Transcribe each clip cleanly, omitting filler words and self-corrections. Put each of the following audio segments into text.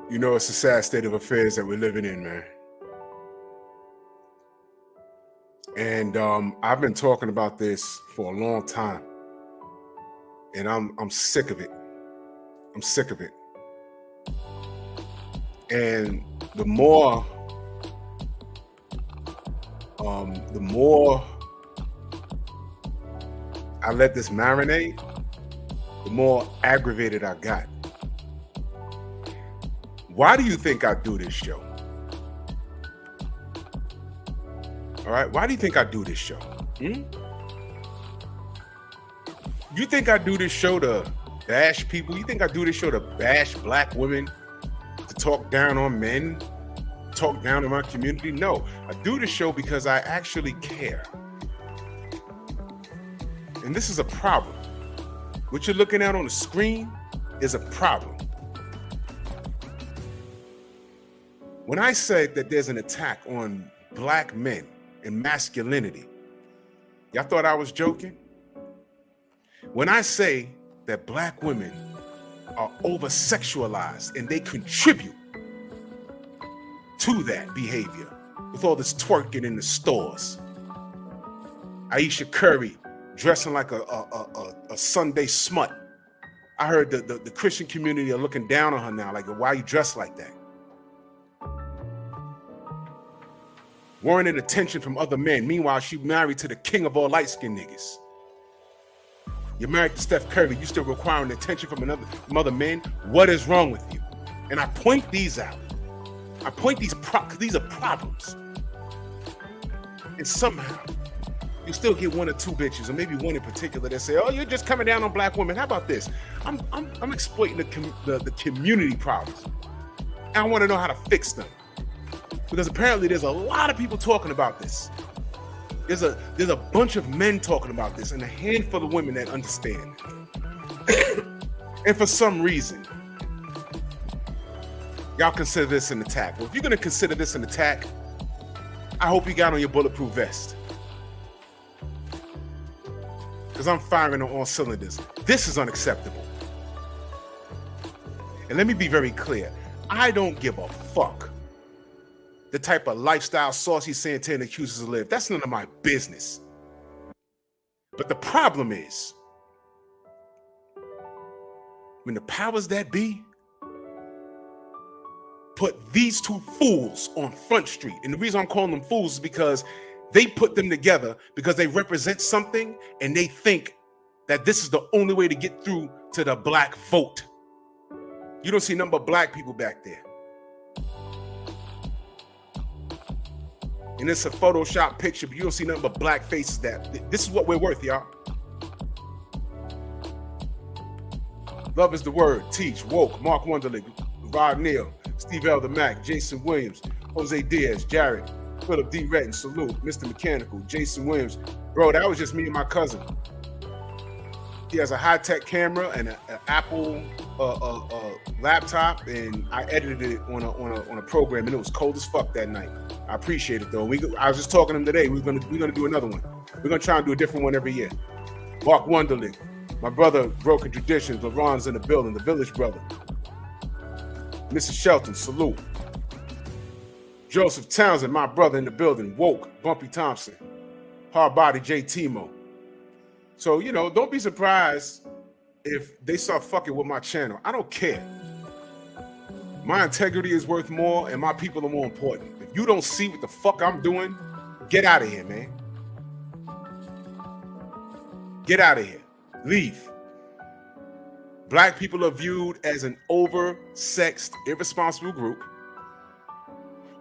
You know, it's a sad state of affairs that we're living in, man. And I've been talking about this for a long time, and I'm sick of it. I'm sick of it. And the more I let this marinate, the more aggravated I got. Why do you think I do this show? All right, why do you think I do this show? You think I do this show to bash people? You think I do this show to bash black women, to talk down on men, talk down on my community? No, I do this show because I actually care. And this is a problem. What you're looking at on the screen is a problem. When I say that there's an attack on black men and masculinity, y'all thought I was joking? When I say that black women are over-sexualized and they contribute to that behavior with all this twerking in the stores, Aisha Curry dressing like a Sunday smut. I heard the Christian community are looking down on her now, like, why you dressed like that? Warranted attention from other men. Meanwhile, she married to the king of all light-skinned niggas. You're married to Steph Curry. You still requiring attention from other men. What is wrong with you? And I point these out. I point these are problems. And somehow, you still get one or two bitches, or maybe one in particular, that say, "Oh, you're just coming down on black women." How about this? I'm exploiting the community problems. And I want to know how to fix them. Because apparently there's a lot of people talking about this. There's a bunch of men talking about this and a handful of women that understand. And for some reason, y'all consider this an attack. Well, if you're going to consider this an attack, I hope you got on your bulletproof vest. Because I'm firing on all cylinders. This is unacceptable. And let me be very clear. I don't give a fuck the type of lifestyle Saucy Santana accuses to live. That's none of my business. But the problem is, when the powers that be put these two fools on Front Street, and the reason I'm calling them fools is because they put them together because they represent something and they think that this is the only way to get through to the black vote. You don't see a number of black people back there. And it's a Photoshop picture, but you don't see nothing but black faces. This is what we're worth, y'all. Love is the word. Teach, woke, Mark Wonderly, Rod Neal, Steve Elder Mack, Jason Williams, Jose Diaz, Jared, Philip D. Retton, salute, Mr. Mechanical, Jason Williams. Bro, that was just me and my cousin. He has a high-tech camera and an Apple laptop, and I edited it on a program, and it was cold as fuck that night. I appreciate it though. I was just talking to him today. We're gonna do another one. We're gonna try and do a different one every year. Mark Wonderly, my brother, Broken Traditions. LeBron's in the building, the Village Brother. Mrs. Shelton, salute. Joseph Townsend, my brother in the building. Woke, Bumpy Thompson. Hard Body, J. Timo. So, you know, don't be surprised if they start fucking with my channel. I don't care. My integrity is worth more, and my people are more important. If you don't see what the fuck I'm doing, get out of here, man. Get out of here. Leave. Black people are viewed as an over-sexed, irresponsible group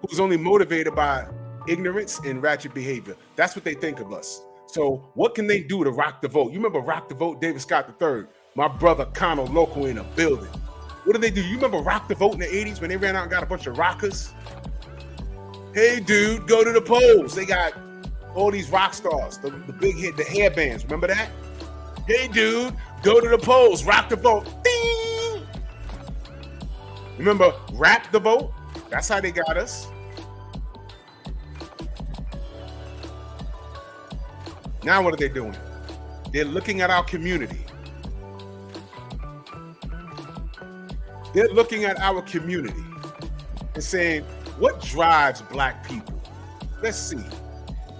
who's only motivated by ignorance and ratchet behavior. That's what they think of us. So what can they do to rock the vote? You remember Rock the Vote, David Scott III? My brother Conor Loco in a building. What did they do? You remember Rock the Vote in the 80s when they ran out and got a bunch of rockers? Hey, dude, go to the polls. They got all these rock stars, the big hit, the hair bands. Remember that? Hey, dude, go to the polls. Rock the vote. Ding! Remember Rap the Vote? That's how they got us. Now what are they doing? They're looking at our community. They're looking at our community and saying, what drives black people? Let's see.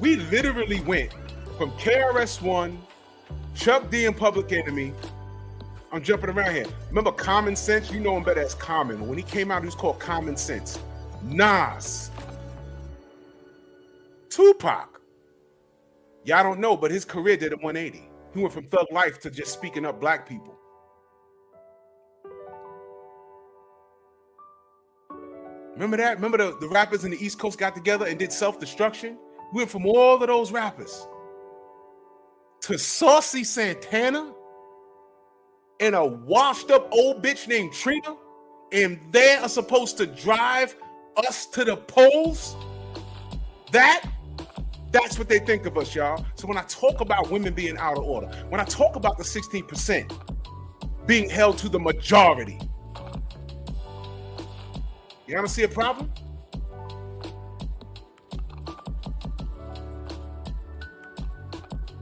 We literally went from KRS-One, Chuck D and Public Enemy. I'm jumping around here. Remember Common Sense? You know him better as Common. But when he came out, he was called Common Sense. Nas. Tupac. Y'all don't know, but his career did a 180. He went from thug life to just speaking up black people. Remember that? Remember the rappers in the East Coast got together and did self-destruction? We went from all of those rappers to Saucy Santana and a washed up old bitch named Trina, and they are supposed to drive us to the polls? That's what they think of us, y'all. So when I talk about women being out of order, when I talk about the 16% being held to the majority, y'all don't see a problem?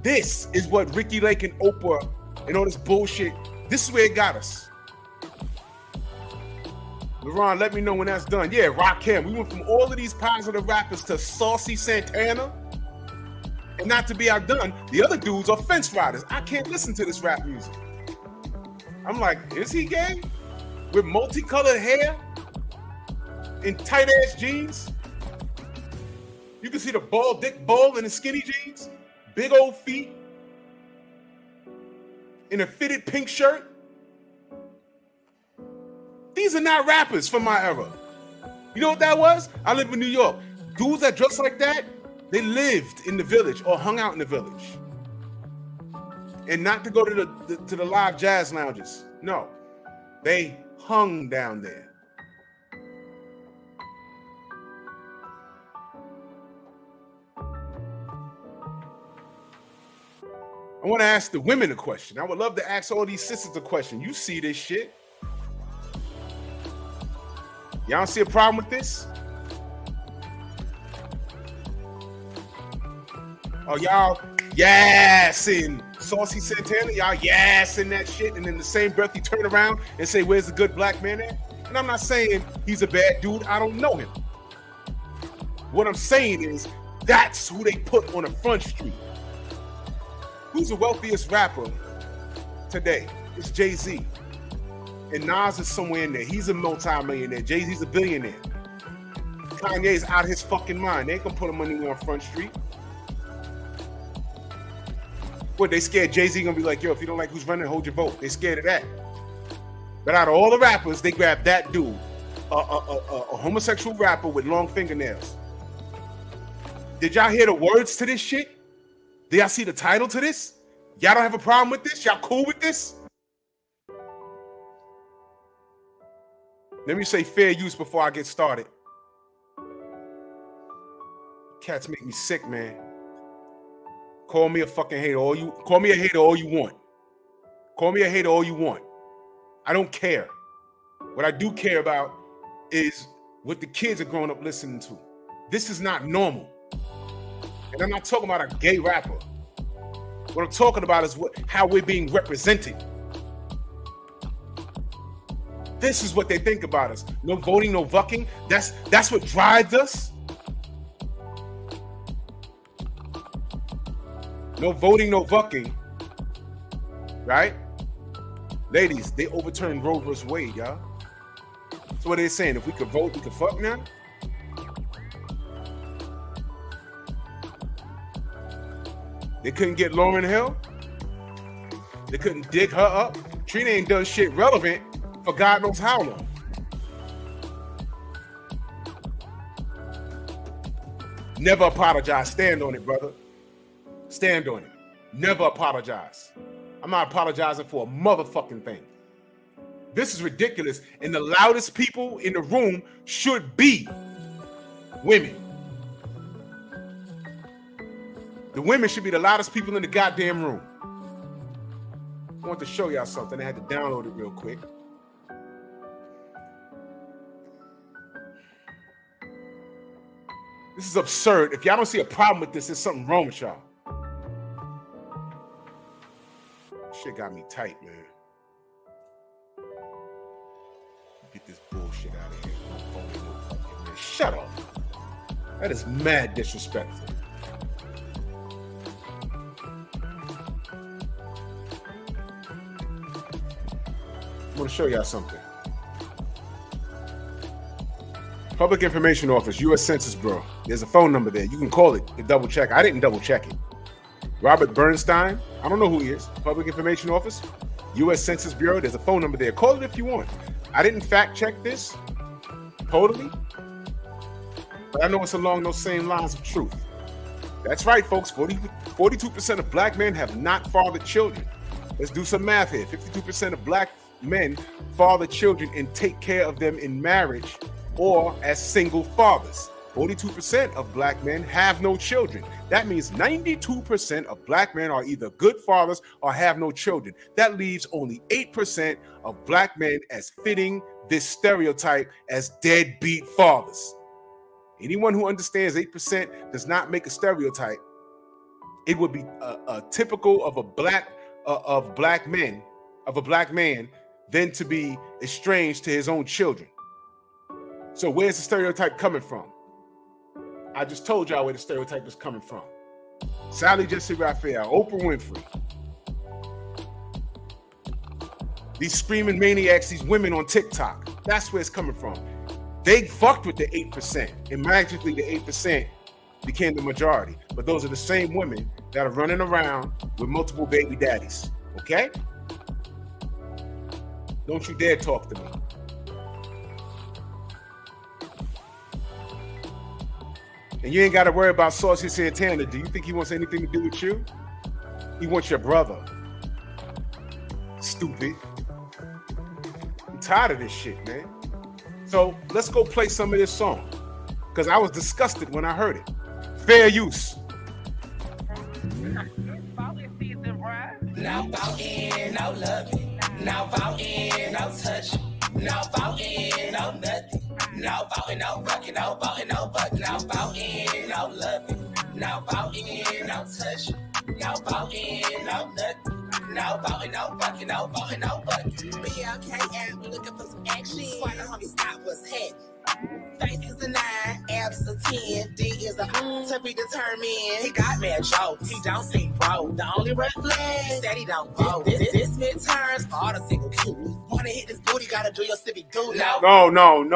This is what Ricky Lake and Oprah and all this bullshit, this is where it got us. LeRon, let me know when that's done. Yeah, Rakim. We went from all of these positive rappers to Saucy Santana. And not to be outdone, the other dudes are fence riders. I can't listen to this rap music. I'm like, is he gay? With multicolored hair? In tight ass jeans? You can see the bald dick ball in his skinny jeans? Big old feet? In a fitted pink shirt? These are not rappers from my era. You know what that was? I live in New York. Dudes that dress like that, they lived in the village or hung out in the village. And not to go to the live jazz lounges. No, they hung down there. I want to ask the women a question. I would love to ask all these sisters a question. You see this shit? Y'all don't see a problem with this? Oh, y'all yassing Saucy Santana, y'all yassing that shit, and in the same breath you turn around and say, where's the good black man at? And I'm not saying he's a bad dude. I don't know him. What I'm saying is that's who they put on the front street. Who's the wealthiest rapper today? It's Jay-Z. And Nas is somewhere in there. He's a multi-millionaire. Jay-Z's a billionaire. Kanye's out of his fucking mind. They ain't gonna put him anywhere on Front Street. What, they scared Jay-Z gonna be like, yo, if you don't like who's running, hold your vote. They scared of that. But out of all the rappers, they grabbed that dude, a homosexual rapper with long fingernails. Did y'all hear the words to this shit? Did y'all see the title to this? Y'all don't have a problem with this? Y'all cool with this? Let me say fair use before I get started. Cats make me sick, man. Call me a fucking hater all you want. Call me a hater all you want. I don't care. What I do care about is what the kids are growing up listening to. This is not normal. And I'm not talking about a gay rapper. What I'm talking about is how we're being represented. This is what they think about us. No voting, no vucking. That's what drives us. No voting, no vucking. Right? Ladies, they overturned Roe vs. Wade, y'all. So what are they saying? If we could vote, we could fuck now? They couldn't get Lauryn Hill. They couldn't dig her up. Trina ain't done shit relevant for God knows how long. Never apologize. Stand on it, brother. Stand on it. Never apologize. I'm not apologizing for a motherfucking thing. This is ridiculous. And the loudest people in the room should be women. The women should be the loudest people in the goddamn room. I want to show y'all something. I had to download it real quick. This is absurd. If y'all don't see a problem with this, there's something wrong with y'all. Shit got me tight, man. get this bullshit out of here. Shut up. That is mad disrespectful. I'm going to show y'all something. Public Information Office, U.S. Census Bureau. There's a phone number there. You can call it to double check. I didn't double check it. Robert Bernstein. I don't know who he is. Public Information Office, U.S. Census Bureau. There's a phone number there. Call it if you want. I didn't fact check this totally, but I know it's along those same lines of truth. That's right, folks. 42% of black men have not fathered children. Let's do some math here. 52% of black men father children and take care of them in marriage or as single fathers. 42% of black men have no children. That means 92% of black men are either good fathers or have no children. That leaves only 8% of black men as fitting this stereotype as deadbeat fathers. Anyone who understands 8% does not make a stereotype. It would be a typical of a black man then to be estranged to his own children. So where's the stereotype coming from? I just told y'all where the stereotype is coming from. Sally Jesse Raphael, Oprah Winfrey. These screaming maniacs, these women on TikTok. That's where it's coming from. They fucked with the 8%, and magically the 8% became the majority. But those are the same women that are running around with multiple baby daddies. Okay? Don't you dare talk to me. And you ain't got to worry about Saucy Santana. Do you think he wants anything to do with you? He wants your brother. Stupid. I'm tired of this shit, man. So let's go play some of this song, because I was disgusted when I heard it. Fair use. Now voting, no loving. Now voting, no touching. Now voting, no nothing. Now voting, no fucking, no voting, no fucking. Now voting, no loving. Now voting, no touching. Now voting, no nothing. Now voting, no fucking, no voting, no fucking. BLKM, looking for some action. Why the homie stop what's happening? Face is a 9, abs is a 10, D is a to be determined. He got me a joke, he don't seem broke. The only red flag is that he don't vote. This midterms for all the single cute. Wanna hit this booty, gotta do your civic duty. No.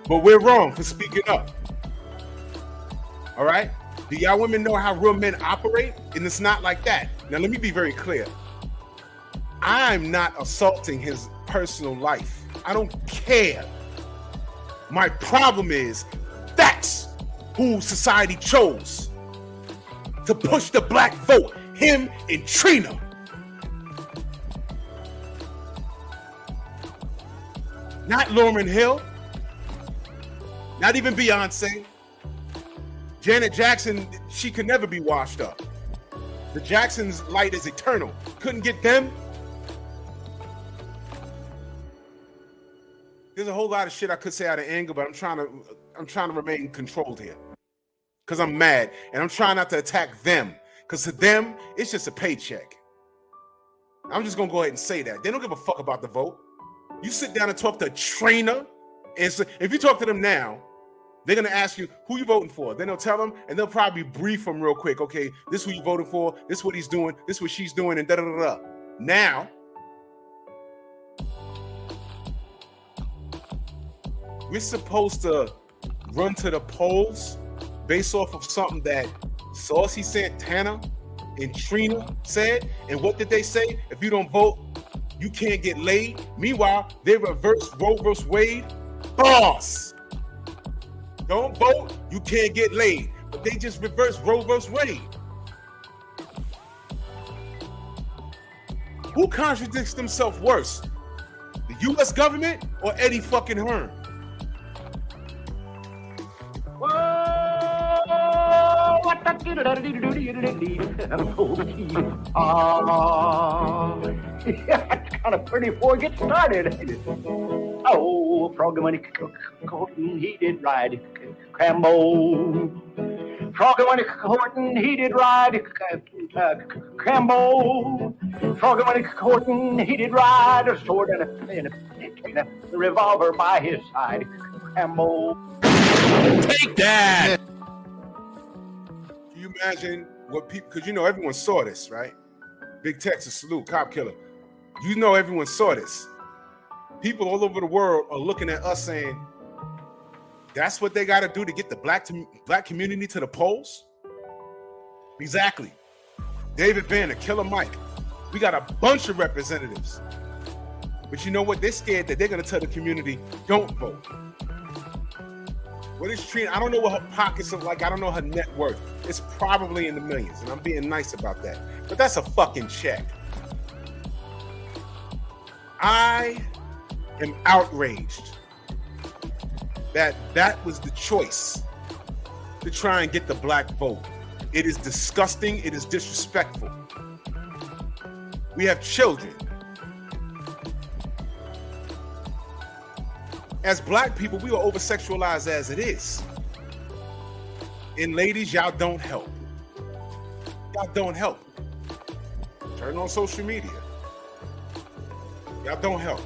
But we're wrong for speaking up. All right? Do y'all women know how real men operate? And it's not like that. Now, let me be very clear. I'm not assaulting his personal life. I don't care. My problem is that's who society chose to push the black vote, him and Trina. Not Lauryn Hill. Not even Beyonce. Janet Jackson, she could never be washed up. The Jacksons' light is eternal. Couldn't get them. There's a whole lot of shit I could say out of anger, but I'm trying to remain controlled here. Because I'm mad, and I'm trying not to attack them. Because to them, it's just a paycheck. I'm just gonna go ahead and say that. They don't give a fuck about the vote. You sit down and talk to a trainer, and so if you talk to them now, they're going to ask you, who you voting for? Then they'll tell them, and they'll probably brief them real quick. Okay, this is who you voting for. This is what he's doing. This is what she's doing, and da-da-da-da. Now, we're supposed to run to the polls based off of something that Saucy Santana and Trina said. And what did they say? If you don't vote, you can't get laid. Meanwhile, they reversed Roe vs. Wade. Boss! Don't vote, you can't get laid. But they just reversed Roe vs. Wade. Who contradicts themselves worse? The U.S. government or Eddie fucking Hearn? It's kind of pretty before it gets started. Oh, Froggy when he did ride Crambo. Froggy when Horton, he did ride Crambo. Froggy when Horton, he did ride a sword and a revolver by his side. Crambo. Take that! Can you imagine what people, because you know everyone saw this, right? Big Texas salute, cop killer. You know everyone saw this. People all over the world are looking at us saying, that's what they got to do to get the black community to the polls? Exactly. David Banner, Killer Mike. We got a bunch of representatives. But you know what? They're scared that they're going to tell the community, don't vote. What is Trina? I don't know what her pockets look like. I don't know her net worth. It's probably in the millions, and I'm being nice about that. But that's a fucking check. I am outraged that was the choice to try and get the black vote. It is disgusting. It is disrespectful. We have children. As black people, we are over-sexualized as it is. And ladies, y'all don't help. Y'all don't help. Turn on social media. Y'all don't help.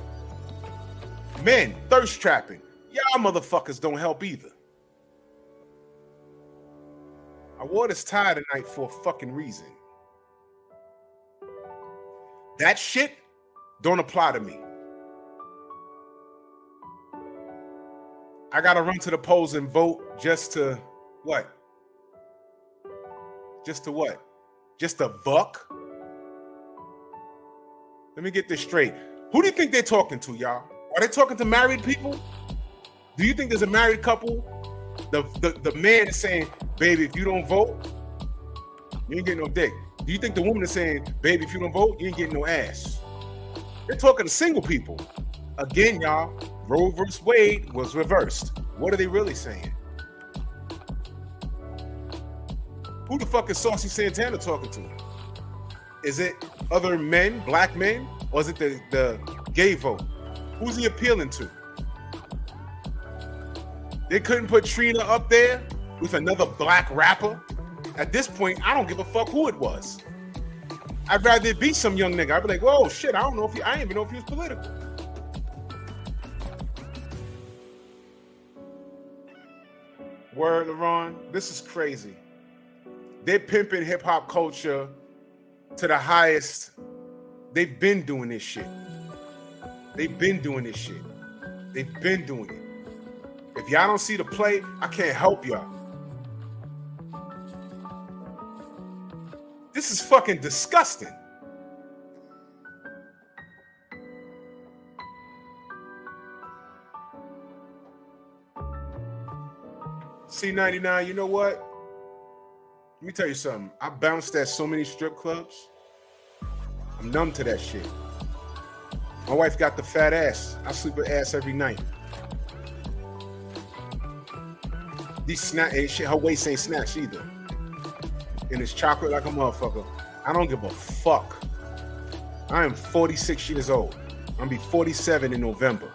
Men, thirst trapping. Y'all motherfuckers don't help either. I wore this tie tonight for a fucking reason. That shit don't apply to me. I gotta run to the polls and vote just to what? Just to what? Just a buck? Let me get this straight. Who do you think they're talking to, y'all? Are they talking to married people? Do you think there's a married couple? The man is saying, baby, if you don't vote, you ain't getting no dick. Do you think the woman is saying, baby, if you don't vote, you ain't getting no ass? They're talking to single people. Again, y'all, Roe versus Wade was reversed. What are they really saying? Who the fuck is Saucy Santana talking to? Is it other men, black men, or is it the gay vote? Who's he appealing to? They couldn't put Trina up there with another black rapper. At this point, I don't give a fuck who it was. I'd rather it be some young nigga. I'd be like, whoa, shit, I didn't even know if he was political. Word, LaRon, this is crazy. They're pimping hip hop culture to the highest. They've been doing this shit. They've been doing this shit. They've been doing it. If y'all don't see the play, I can't help y'all. This is fucking disgusting. C99, you know what? Let me tell you something. I bounced at so many strip clubs. I'm numb to that shit. My wife got the fat ass. I sleep with ass every night. These snack ain't shit. Her waist ain't snatched either. And it's chocolate like a motherfucker. I don't give a fuck. I am 46 years old. I'm gonna be 47 in November.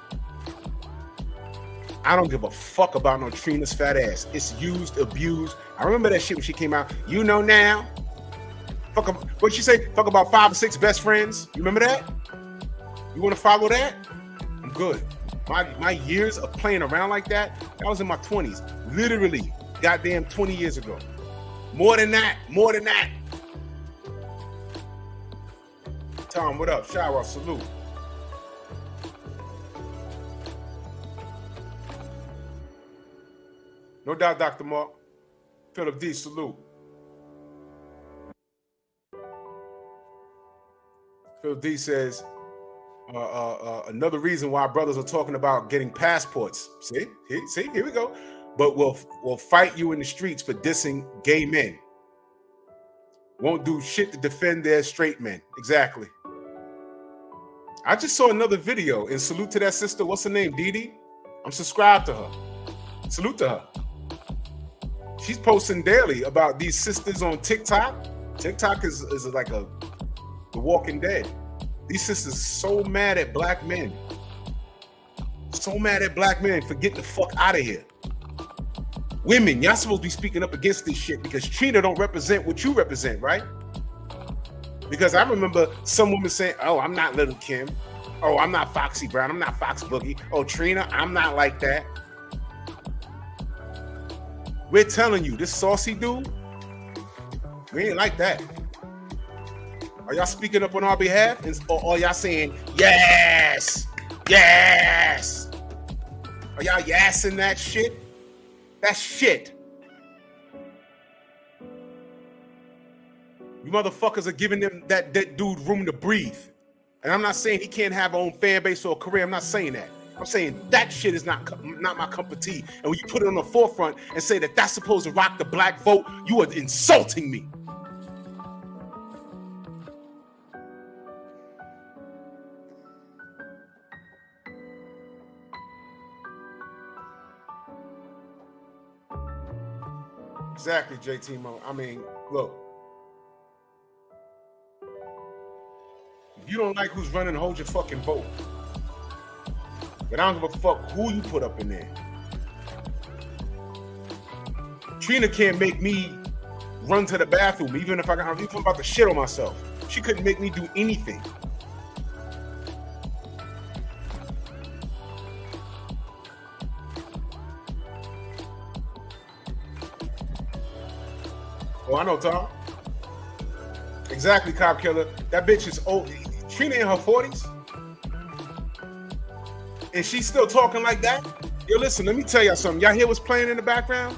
I don't give a fuck about no Trina's fat ass. It's used, abused. I remember that shit when she came out. You know now. Fuck. What'd she say? Fuck about 5 or 6 best friends. You remember that? You want to follow that? I'm good. My years of playing around like that, I was in my 20s. Literally, goddamn 20 years ago. More than that. More than that. Tom, what up? Shower, salute. No doubt, Dr. Mark. Philip D, salute. Philip D says, another reason why brothers are talking about getting passports. See, here we go. But we'll fight you in the streets for dissing gay men. Won't do shit to defend their straight men. Exactly. I just saw another video, and salute to that sister. What's her name? Dee Dee? I'm subscribed to her. Salute to her. She's posting daily about these sisters on TikTok. TikTok is like The Walking Dead. These sisters so mad at black men. So mad at black men for getting the fuck out of here. Women, y'all supposed to be speaking up against this shit because Trina don't represent what you represent, right? Because I remember some women saying, oh, I'm not Little Kim. Oh, I'm not Foxy Brown. I'm not Fox Boogie. Oh, Trina, I'm not like that. We're telling you, this saucy dude, we ain't like that. Are y'all speaking up on our behalf? Or are y'all saying, yes, yes? Are y'all yassing that shit? That's shit. You motherfuckers are giving them that dude room to breathe. And I'm not saying he can't have his own fan base or a career. I'm not saying that. I'm saying that shit is not my cup of tea. And when you put it on the forefront and say that that's supposed to rock the black vote, you are insulting me. Exactly, JT Mo. I mean, look. If you don't like who's running, hold your fucking vote. But I don't give a fuck who you put up in there. Trina can't make me run to the bathroom, even if I'm about to shit on myself. She couldn't make me do anything. Oh, I know, Tom. Exactly, Cop Killer. That bitch is old. Trina in her 40s. And she's still talking like that? Yo, listen, let me tell y'all something. Y'all hear what's playing in the background?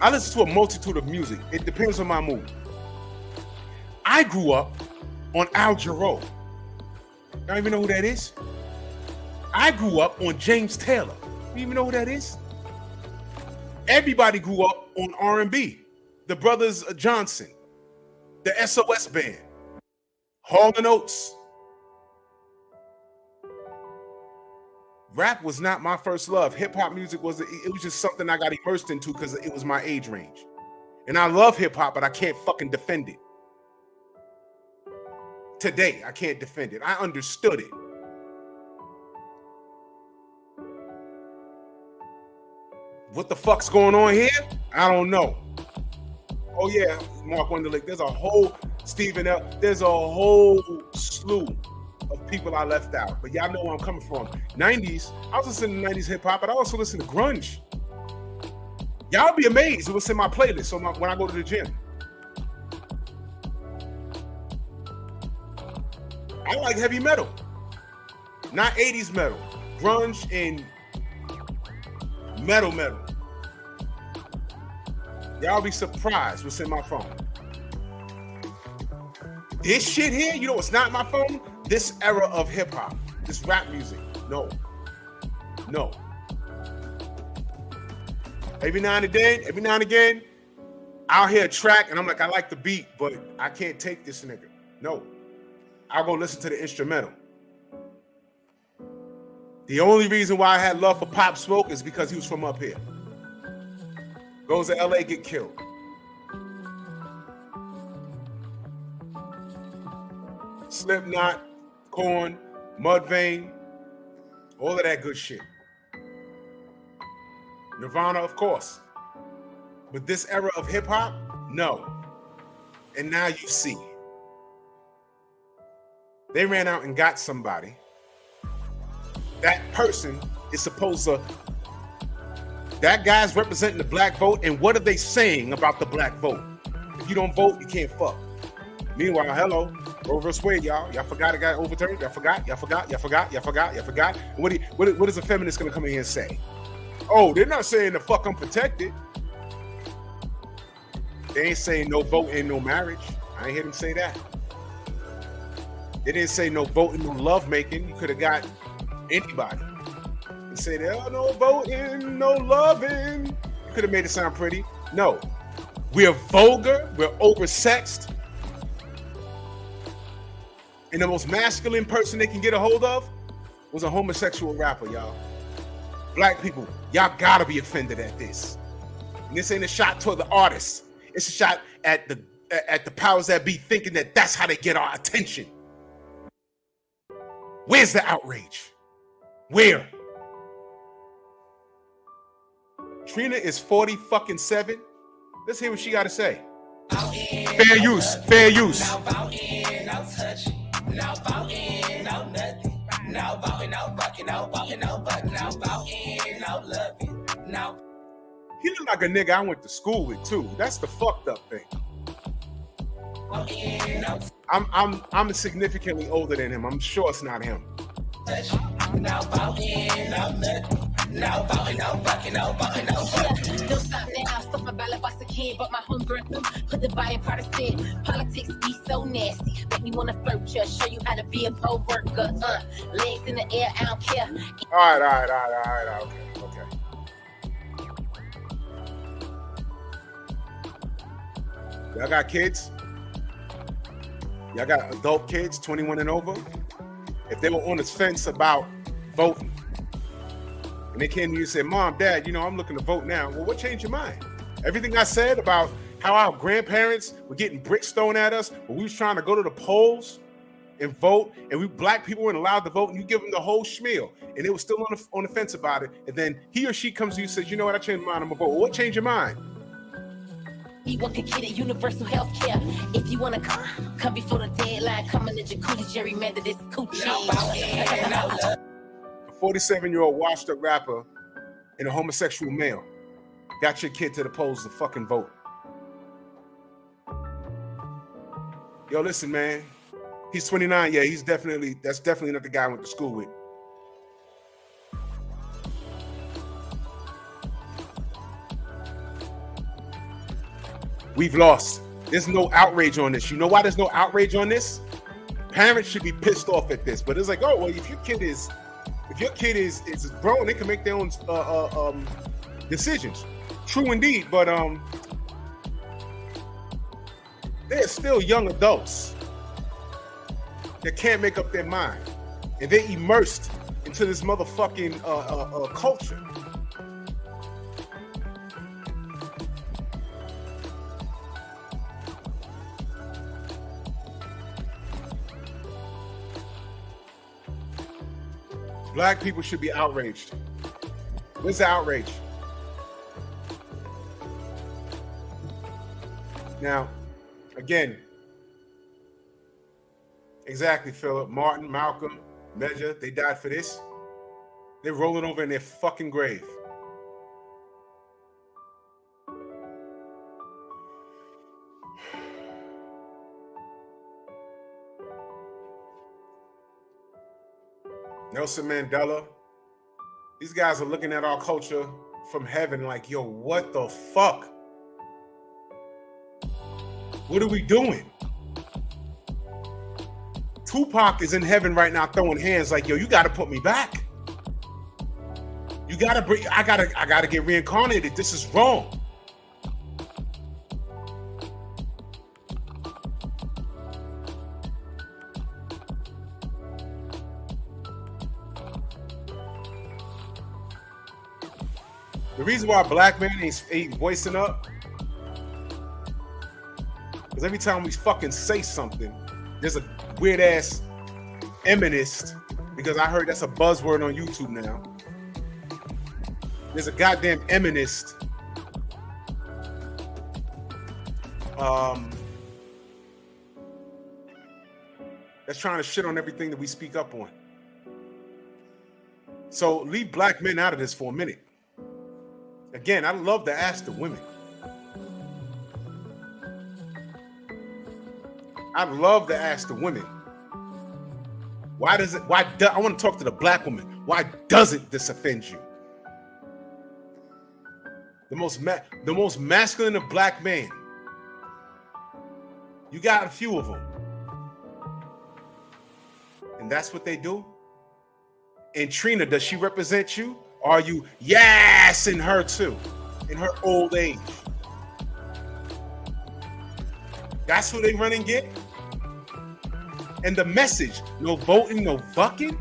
I listen to a multitude of music. It depends on my mood. I grew up on Al Jarreau. Y'all even know who that is? I grew up on James Taylor. You even know who that is? Everybody grew up on R&B. The Brothers Johnson, the SOS Band, Hall & Oates. Rap was not my first love. Hip hop music was just something I got immersed into because it was my age range. And I love hip hop, but I can't fucking defend it. Today, I can't defend it. I understood it. What the fuck's going on here? I don't know. Oh yeah, Mark Wonderlick. There's a whole Stephen L. There's a whole slew of people I left out. But y'all know where I'm coming from. 90s, I was listening to 90s hip hop, but I also listen to grunge. Y'all be amazed what's in my playlist. So when I go to the gym, I like heavy metal, not 80s metal, grunge and metal. Y'all be surprised what's in my phone. This shit here, you know what's not in my phone? This era of hip hop, this rap music. No. Every now and again, I'll hear a track and I'm like, I like the beat, but I can't take this nigga. No. I'll go listen to the instrumental. The only reason why I had love for Pop Smoke is because he was from up here. Goes to LA, get killed. Slipknot, Korn, Mudvayne, all of that good shit. Nirvana, of course. But this era of hip hop, no. And now you see. They ran out and got somebody. That person is supposed to, that guy's representing the black vote, and what are they saying about the black vote? If you don't vote, you can't fuck. Meanwhile, hello, Roe vs. Wade, y'all. Y'all forgot it got overturned? Y'all forgot? What is a feminist gonna come in here and say? Oh, they're not saying the fuck unprotected. They ain't saying no voting, no marriage. I ain't hear them say that. They didn't say no voting, no love making. You could have got anybody. They say, oh, no voting, no loving. You could have made it sound pretty. No. We're vulgar. We're oversexed. And the most masculine person they can get a hold of was a homosexual rapper, y'all. Black people, y'all gotta be offended at this. And this ain't a shot toward the artists. It's a shot at the powers that be, thinking that that's how they get our attention. Where's the outrage? Where? Trina is 47. Let's hear what she got to say. Fair use, fair use. Now voting, no touch. Now voting, no nothing. Now voting, no bucket, no voting, no bucket. Now voting, no loving. Now. He look like a nigga I went to school with too. That's the fucked up thing. I'm significantly older than him. I'm sure it's not him. Now voting, no nothing. Now voting, no bucket, no voting, no bucket. Don't stop now, stuff my ballot box again, but my homegirl put the buy in partisan. Politics be so nasty, make me wanna flirt you, show you how to be a poll worker. Legs in the air, I don't care. All right. Okay. Y'all got kids? Y'all got adult kids, 21 and over? If they were on the fence about voting, and they came to you and said, Mom, Dad, I'm looking to vote now. Well, what changed your mind? Everything I said about how our grandparents were getting bricks thrown at us when we was trying to go to the polls and vote, and we black people weren't allowed to vote, and you give them the whole spiel, and they were still on the fence about it, and then he or she comes to you and says, you know what, I changed my mind, I'm gonna vote. Well, what changed your mind? Anyone can get it, universal health care. If you wanna come before the deadline, come in the jacuzzi, gerrymander this coochie. A 47-year-old washed-up rapper and a homosexual male got your kid to the polls to fucking vote. Yo, listen, man. He's 29. Yeah, that's definitely not the guy I went to school with. We've lost. There's no outrage on this. You know why there's no outrage on this? Parents should be pissed off at this, but it's like, oh well, if your kid is grown, they can make their own decisions. True indeed, but they're still young adults that can't make up their mind, and they're immersed into this motherfucking culture. Black people should be outraged. Where's the outrage? Now, again, exactly, Philip, Martin, Malcolm, Measure, they died for this. They're rolling over in their fucking grave. Nelson Mandela. These guys are looking at our culture from heaven like, yo, what the fuck? What are we doing? Tupac is in heaven right now throwing hands like, yo, you gotta put me back. You gotta bring, I gotta get reincarnated. This is wrong. The reason why black men ain't voicing up is every time we fucking say something, there's a weird ass eminist, because I heard that's a buzzword on YouTube now. There's a goddamn eminist that's trying to shit on everything that we speak up on. So leave black men out of this for a minute. Again, I'd love to ask the women. I'd love to ask the women. I want to talk to the black woman. Why doesn't this offend you? The most masculine of black men. You got a few of them. And that's what they do. And Trina, does she represent you? Are you in her too, in her old age? That's who they run and get? And the message, no voting, no fucking?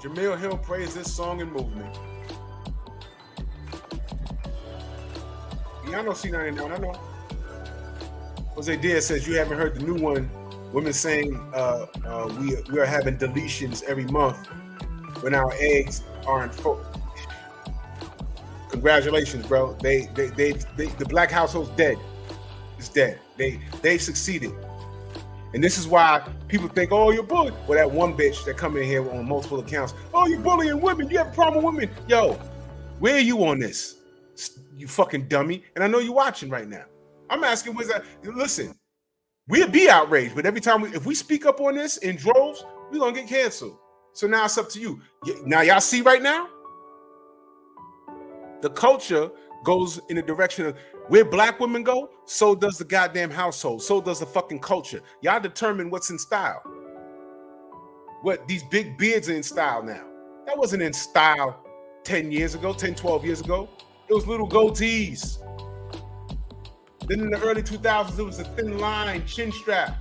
Jamil Hill praised this song and movement. Yeah, I know C99, I know. Jose Diaz says you haven't heard the new one Women saying we are having deletions every month when our eggs aren't full. Congratulations, bro. The black household's dead. It's dead. They've succeeded. And this is why people think, oh, you're bullying. Well, that one bitch that come in here on multiple accounts, oh, you're bullying women. You have a problem with women. Yo, where are you on this? You fucking dummy. And I know you're watching right now. I'm asking, listen, we'll be outraged, but every time if we speak up on this in droves, we're going to get canceled. So now it's up to you. Now y'all see right now? The culture goes in the direction of where black women go, so does the goddamn household. So does the fucking culture. Y'all determine what's in style. What, these big beards are in style now. That wasn't in style 10 years ago, 10, 12 years ago. It was little goatees. Then in the early 2000s, it was a thin line, chin strap.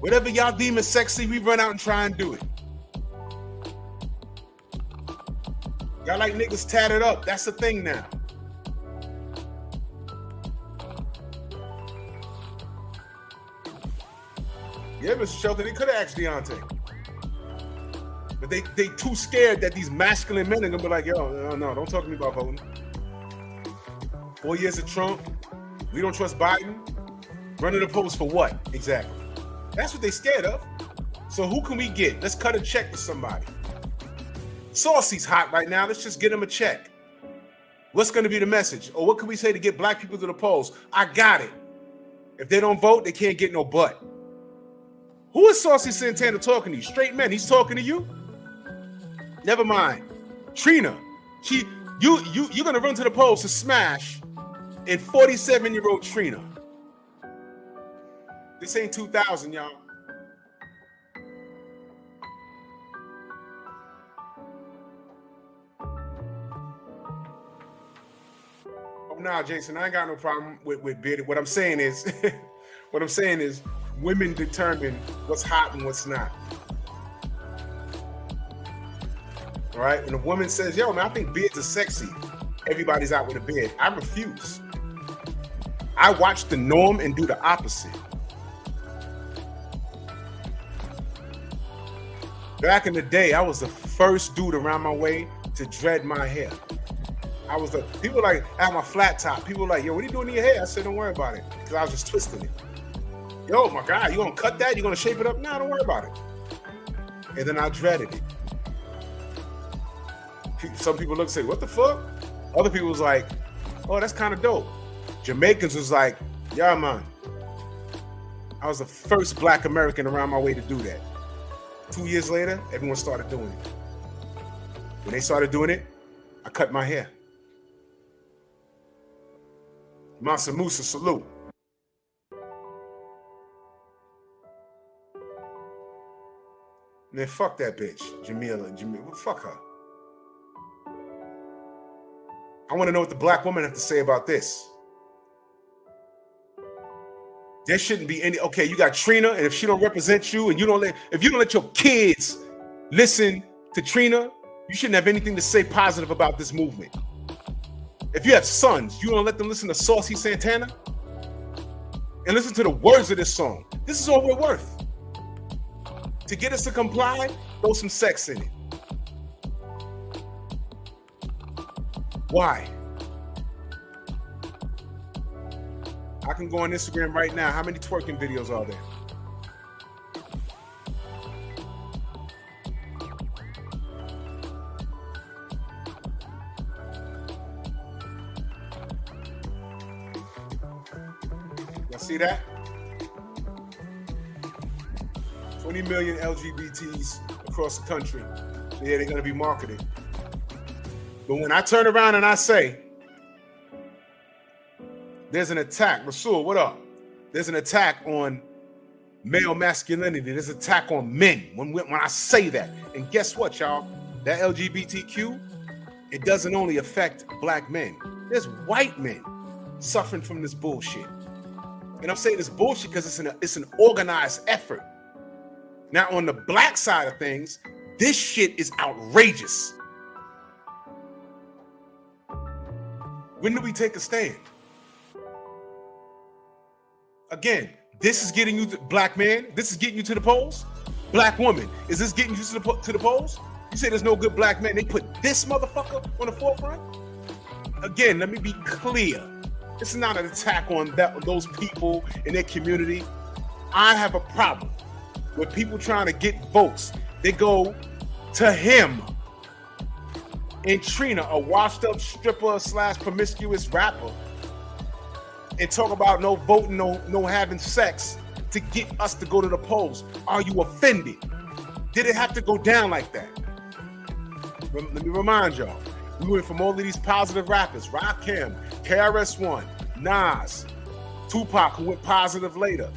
Whatever y'all deem as sexy, we run out and try and do it. Y'all like niggas tatted up. That's the thing now. Yeah, Mr. Shelton, they could have asked Deontay. But they too scared that these masculine men are going to be like, yo, no, don't talk to me about voting. 4 years of Trump. We don't trust Biden. Running the polls for what? Exactly. That's what they scared of. So who can we get? Let's cut a check to somebody. Saucy's hot right now. Let's just get him a check. What's going to be the message? Or what can we say to get black people to the polls? I got it. If they don't vote, they can't get no butt. Who is Saucy Santana talking to you? Straight men. He's talking to you? Never mind. Trina. You're going to run to the polls to smash in 47-year-old Trina. This ain't 2000, y'all. Nah, Jason, I ain't got no problem with bearded. What I'm saying is, women determine what's hot and what's not. All right? When a woman says, yo, man, I think beards are sexy, everybody's out with a beard. I refuse. I watch the norm and do the opposite. Back in the day, I was the first dude around my way to dread my hair. I was the people like I had my flat top. People were like, yo, what are you doing to your hair? I said, don't worry about it, because I was just twisting it. Yo, my God, you gonna cut that? You gonna shape it up? No, don't worry about it. And then I dreaded it. Some people look and say, what the fuck? Other people was like, oh, that's kind of dope. Jamaicans was like, yeah, man. I was the first black American around my way to do that. 2 years later, everyone started doing it. When they started doing it, I cut my hair. Mansa Musa, salute. Man, fuck that bitch, Jamila. Fuck her. I want to know what the black women have to say about this. There shouldn't be any. Okay, you got Trina, and if she don't represent you, and if you don't let your kids listen to Trina, you shouldn't have anything to say positive about this movement. If you have sons, you don't let them listen to Saucy Santana and listen to the words of this song. This is all we're worth. To get us to comply, throw some sex in it. Why? I can go on Instagram right now. How many twerking videos are there? Y'all see that? 20 million LGBTs across the country. So yeah, they're going to be marketed. But when I turn around and I say, there's an attack, Rasul, what up? There's an attack on male masculinity. There's an attack on men when I say that. And guess what, y'all? That LGBTQ, it doesn't only affect black men. There's white men suffering from this bullshit. And I'm saying this bullshit because it's an organized effort. Now, on the black side of things, this shit is outrageous. When do we take a stand? Again, this is getting you to black man. This is getting you to the polls. Black woman, is this getting you to the polls? You say there's no good black man. They put this motherfucker on the forefront. Again, let me be clear. This is not an attack on those people in their community. I have a problem with people trying to get votes. They go to him and Trina, a washed up stripper / promiscuous rapper, and talk about no voting, no having sex to get us to go to the polls. Are you offended? Did it have to go down like that? Let me remind y'all. We went from all of these positive rappers, Rakim, KRS-One, Nas, Tupac, who went positive later.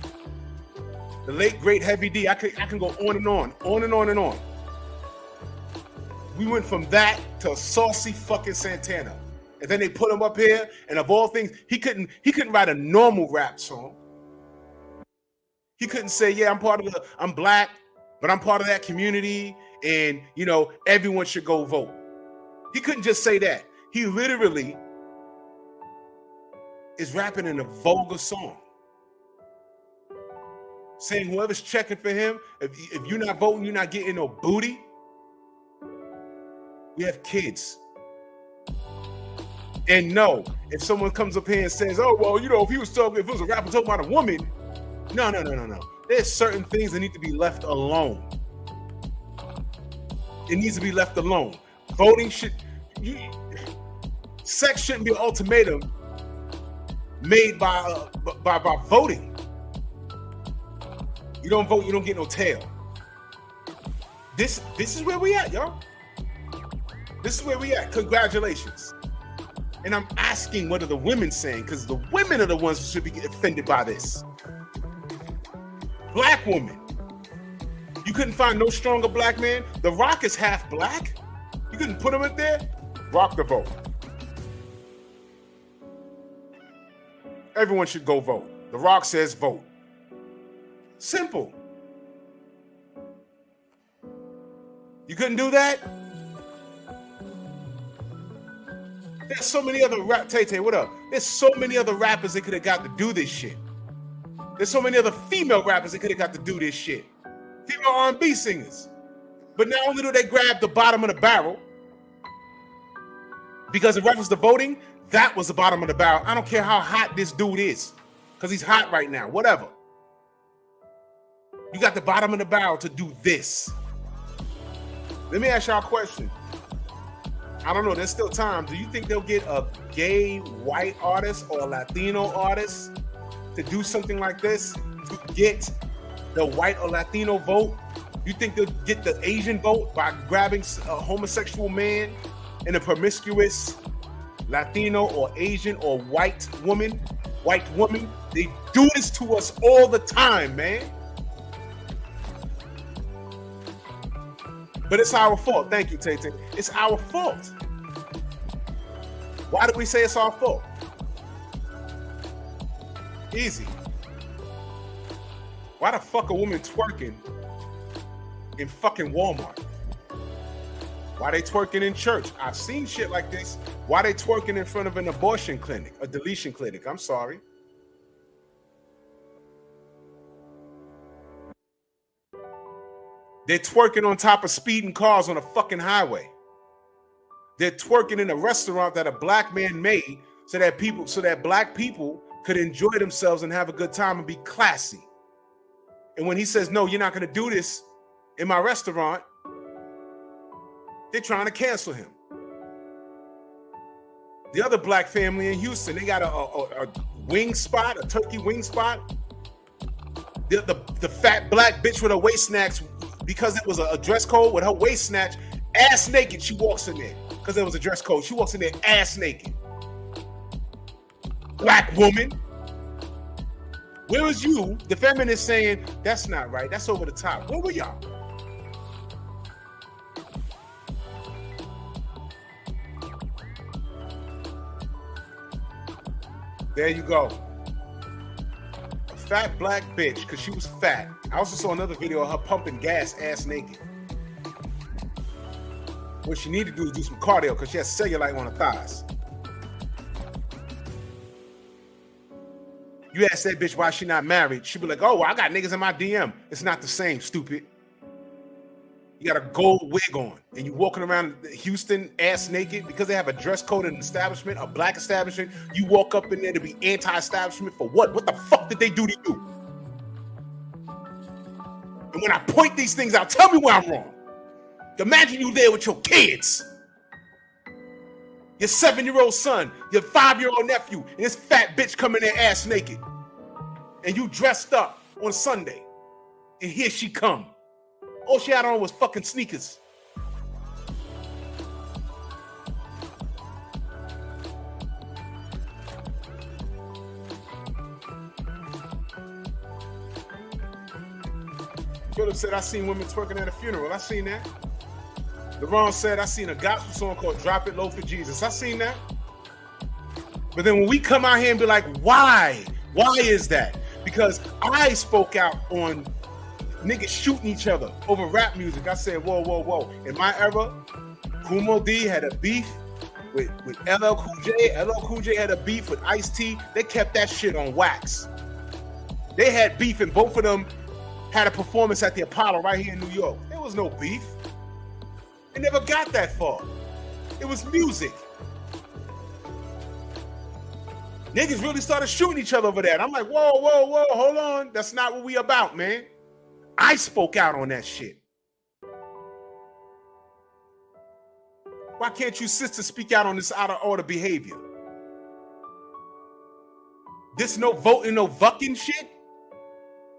The late, great Heavy D. I can go on and on and on and on. We went from that to saucy fucking Santana. And then they put him up here, and of all things, he couldn't write a normal rap song. He couldn't say, yeah, I'm black, but I'm part of that community, and you know, everyone should go vote. He couldn't just say that. He literally is rapping in a vulgar song, saying whoever's checking for him, if you're not voting, you're not getting no booty. We have kids. And no, if someone comes up here and says, oh, well, you know, if it was a rapper talking about a woman, no. There's certain things that need to be left alone. It needs to be left alone. Voting sex shouldn't be an ultimatum made by voting. You don't vote, you don't get no tail. This is where we at, y'all. This is where we at. Congratulations. And I'm asking, what are the women saying? Because the women are the ones who should be offended by this. Black woman. You couldn't find no stronger black man. The Rock is half black. You couldn't put him in there. Rock the vote. Everyone should go vote. The Rock says vote. Simple. You couldn't do that? There's so many other Tay, what up? There's so many other rappers that could have got to do this shit. There's so many other female rappers that could have got to do this shit. Female R&B singers. But not only do they grab the bottom of the barrel, because in reference to voting, that was the bottom of the barrel. I don't care how hot this dude is, because he's hot right now, whatever. You got the bottom of the barrel to do this. Let me ask y'all a question. I don't know, there's still time. Do you think they'll get a gay white artist or a Latino artist to do something like this to get the white or Latino vote? You think they'll get the Asian vote by grabbing a homosexual man and a promiscuous Latino or Asian or white woman? They do this to us all the time, man. But it's our fault. Thank you, Tay. It's our fault. Why do we say it's our fault? Easy. Why the fuck a woman twerking in fucking Walmart? Why they twerking in church? I've seen shit like this. Why they twerking in front of an abortion clinic, a deletion clinic? I'm sorry. They're twerking on top of speeding cars on a fucking highway. They're twerking in a restaurant that a black man made so that black people could enjoy themselves and have a good time and be classy. And when he says, no, you're not going to do this in my restaurant, they're trying to cancel him. The other black family in Houston, they got a wing spot, a turkey wing spot. The fat black bitch with her waist snatch, because it was a dress code, with her waist snatch, ass naked, she walks in there. Because there was a dress code. She walks in there ass naked. Black woman. Where was you, the feminist, saying, that's not right, that's over the top? Where were y'all? There you go. A fat black bitch, because she was fat. I also saw another video of her pumping gas ass naked. What she need to do is do some cardio, because she has cellulite on her thighs. You ask that bitch why she not married, she be like, oh, well, I got niggas in my DM. It's not the same, stupid. You got a gold wig on, and you walking around Houston ass naked because they have a dress code in an establishment, a black establishment. You walk up in there to be anti-establishment for what? What the fuck did they do to you? And when I point these things out, tell me where I'm wrong. Imagine you there with your kids, your 7-year-old son, your 5-year-old nephew, and this fat bitch coming there ass naked, and you dressed up on Sunday, and here she come. All she had on was fucking sneakers. Philip said, I seen women twerking at a funeral. I seen that. LeBron said, I seen a gospel song called Drop It Low for Jesus. I seen that. But then when we come out here and be like, why? Why is that? Because I spoke out on niggas shooting each other over rap music. I said, whoa, whoa, whoa. In my era, Kumo D had a beef with LL Cool J. LL Cool J had a beef with Ice-T. They kept that shit on wax. They had beef, and both of them had a performance at the Apollo right here in New York. There was no beef. It never got that far. It was music. Niggas really started shooting each other over that. I'm like, whoa, whoa, whoa, hold on. That's not what we about, man. I spoke out on that shit. Why can't you sisters speak out on this out of order behavior? This no voting, no fucking shit?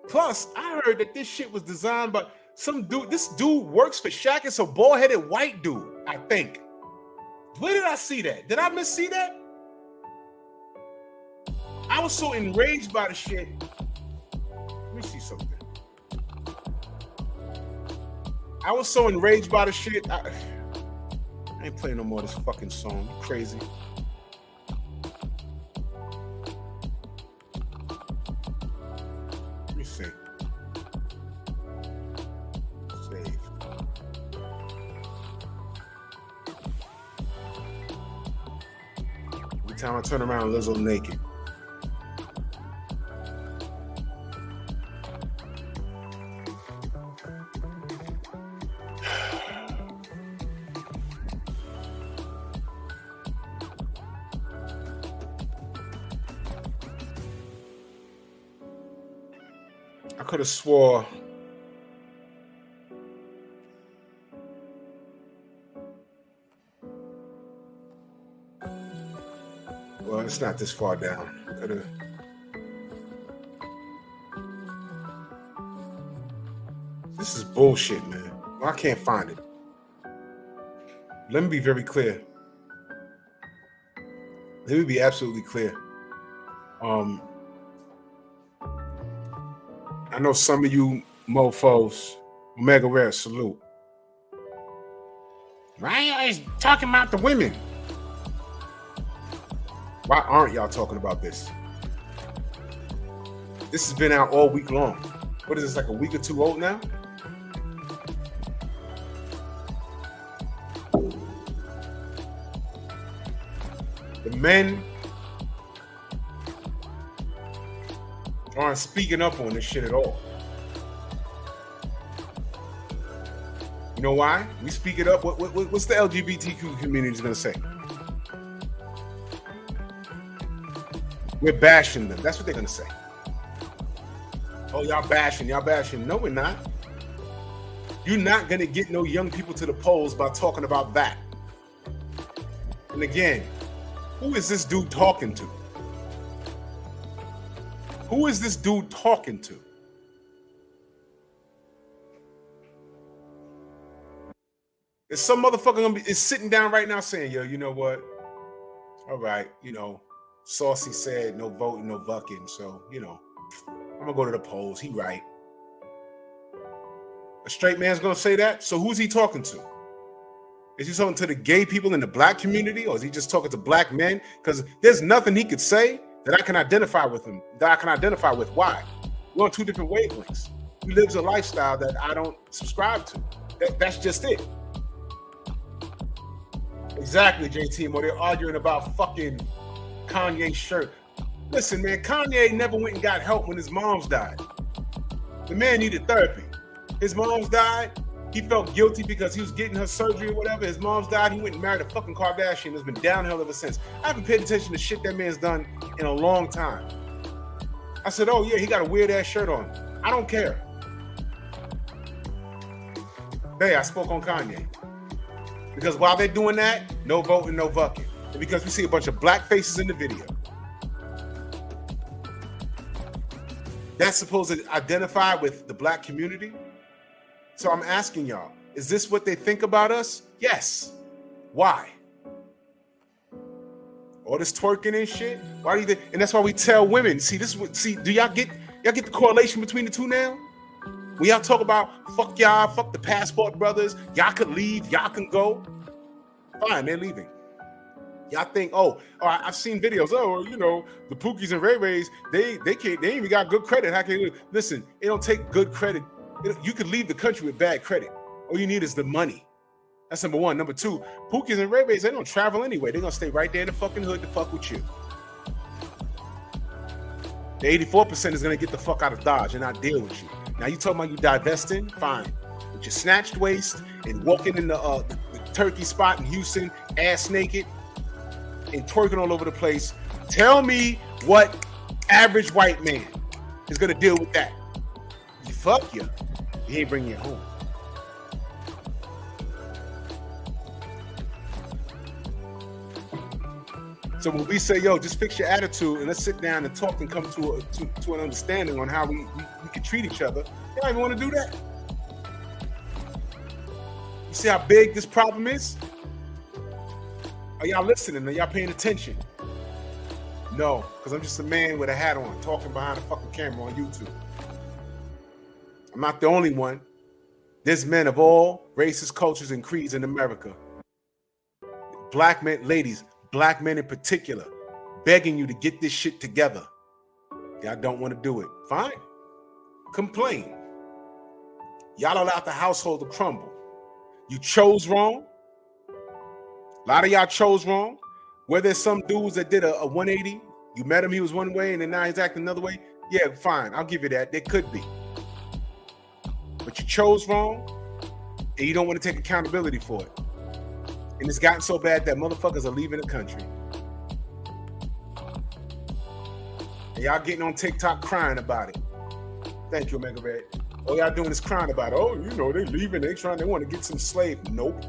Plus, I heard that this shit was designed by some dude. This dude works for Shaq. It's a bald-headed white dude, I think. Where did I see that? Did I miss-see that? I was so enraged by the shit. Let me see something. I was so enraged by the shit. I ain't playing no more of this fucking song. You crazy. Let me see. Save. Every time I turn around, Lizzo naked. I could have swore well, it's not this far down. Could have. This is bullshit, man. I can't find it. Let me be very clear. Let me be absolutely clear. I know some of you mofos, Omega Rare, salute. Why are you always talking about the women? Why aren't y'all talking about this? This has been out all week long. What is this, like a week or two old now? The men aren't speaking up on this shit at all. You know why? We speak it up. What's the LGBTQ community gonna say? We're bashing them. That's what they're gonna say. Oh, y'all bashing. No, we're not. You're not gonna get no young people to the polls by talking about that. And again, who is this dude talking to? Who is this dude talking to? Is some motherfucker is sitting down right now saying, yo, you know what? All right, Saucy said no voting, no bucking, so, I'm gonna go to the polls. He right. A straight man's gonna say that? So who's he talking to? Is he talking to the gay people in the black community, or is he just talking to black men? Because there's nothing he could say that I can identify with him, that I can identify with. Why? We're on two different wavelengths. He lives a lifestyle that I don't subscribe to. That's just it. Exactly, JT. Or they're arguing about fucking Kanye's shirt. Listen, man, Kanye never went and got help when his mom's died. The man needed therapy. His mom's died. He felt guilty because he was getting her surgery or whatever. His mom's died. He went and married a fucking Kardashian. It's been downhill ever since. I haven't paid attention to shit that man's done in a long time. I said, oh yeah, he got a weird ass shirt on. I don't care. Hey, I spoke on Kanye. Because while they're doing that, no voting, no fucking. And because we see a bunch of black faces in the video. That's supposed to identify with the black community. So I'm asking y'all, is this what they think about us? Yes. Why? All this twerking and shit. Why do you think? And that's why we tell women. See, do y'all get the correlation between the two now? When y'all talk about fuck y'all, fuck the passport brothers, y'all could leave, y'all can go. Fine, they're leaving. Y'all think, I've seen videos. Oh, you know, the Pookies and Ray Rays, they ain't even got good credit. How can you listen? It don't take good credit. You could leave the country with bad credit. All you need is the money. That's number one. Number two, Pookies and Ray Rays, they don't travel anyway. They're gonna stay right there in the fucking hood to fuck with you. The 84% is gonna get the fuck out of Dodge and not deal with you. Now you talking about you divesting? Fine. With your snatched waist and walking in the turkey spot in Houston, ass naked, and twerking all over the place. Tell me what average white man is gonna deal with that. You fuck you. He ain't bringing you home. So when we say, yo, just fix your attitude and let's sit down and talk and come to an understanding on how we can treat each other, you don't even want to do that. You see how big this problem is? Are y'all listening? Are y'all paying attention? No, because I'm just a man with a hat on talking behind a fucking camera on YouTube. I'm not the only one. There's men of all races, cultures, and creeds in America. Black men, ladies, black men in particular, begging you to get this shit together. Y'all don't want to do it. Fine. Complain. Y'all allowed the household to crumble. You chose wrong. A lot of y'all chose wrong. Where there's some dudes that did a 180, you met him, he was one way, and then now he's acting another way. Yeah, fine. I'll give you that. There could be. But you chose wrong, and you don't want to take accountability for it. And it's gotten so bad that motherfuckers are leaving the country. And y'all getting on TikTok crying about it. Thank you, Omega Red. All y'all doing is crying about it. Oh, you know, they leaving, they want to get some slave. Nope.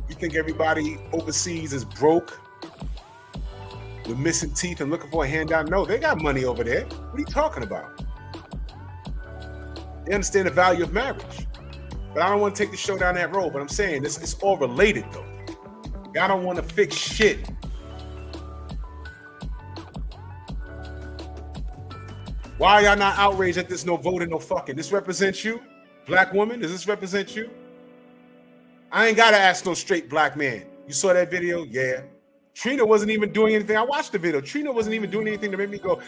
You think everybody overseas is broke with missing teeth and looking for a handout? No, they got money over there. What are you talking about? They understand the value of marriage. But I don't want to take the show down that road. But I'm saying it's all related, though. Y'all don't want to fix shit. Why are y'all not outraged at this no voting, no fucking? This represents you? Black woman, does this represent you? I ain't got to ask no straight black man. You saw that video? Yeah. Trina wasn't even doing anything. I watched the video. Trina wasn't even doing anything to make me go.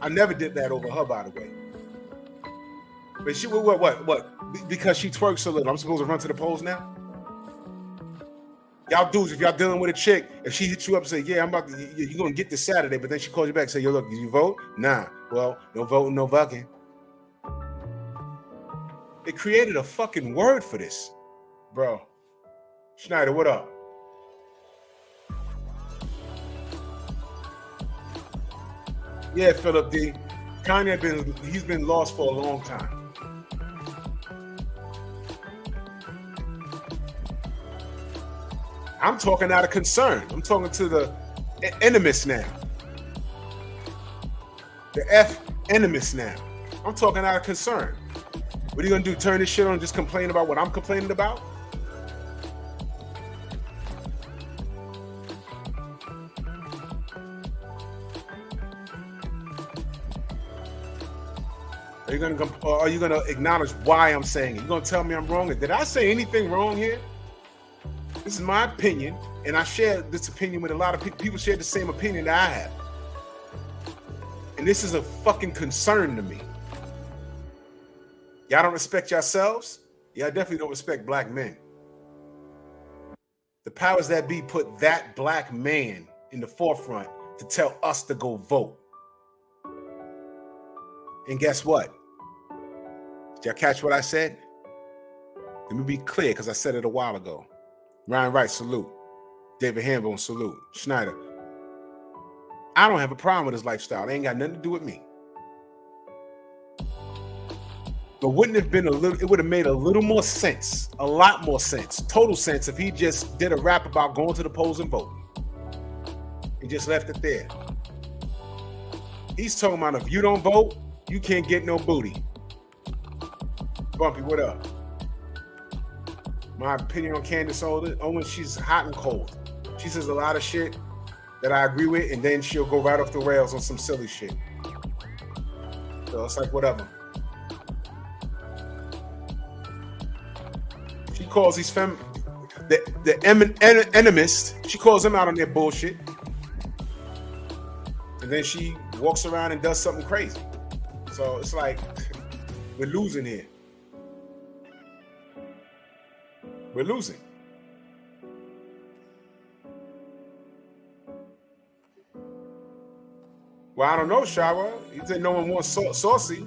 I never did that over her, by the way. But she, what? Because she twerks a little, I'm supposed to run to the polls now? Y'all dudes, if y'all dealing with a chick, if she hits you up and say, yeah, you're going to get this Saturday, but then she calls you back and say, yo, look, did you vote? Nah. Well, no voting, no bucking. They created a fucking word for this. Bro. Schneider, what up? Yeah, Philip D. Kanye he's been lost for a long time. I'm talking out of concern. I'm talking to the enemies now. The enemies now. I'm talking out of concern. What are you gonna do? Turn this shit on and just complain about what I'm complaining about? Are you gonna acknowledge why I'm saying it? You gonna tell me I'm wrong? Did I say anything wrong here? This is my opinion, and I share this opinion with a lot of people. People share the same opinion that I have. And this is a fucking concern to me. Y'all don't respect yourselves? Y'all definitely don't respect black men. The powers that be put that black man in the forefront to tell us to go vote. And guess what? Did y'all catch what I said? Let me be clear, because I said it a while ago. Ryan Wright, salute. David Hambone, salute. Schneider. I don't have a problem with his lifestyle. It ain't got nothing to do with me. But wouldn't it have been it would have made a little more sense, a lot more sense, total sense, if he just did a rap about going to the polls and voting. He just left it there. He's talking about if you don't vote, you can't get no booty. Bumpy, what up? My opinion on Candace Owens, she's hot and cold. She says a lot of shit that I agree with, and then she'll go right off the rails on some silly shit. So it's like, whatever. She calls these the enemists, she calls them out on their bullshit. And then she walks around and does something crazy. So it's like, we're losing here. We're losing. Well, I don't know, Shawa. You think no one wants saucy?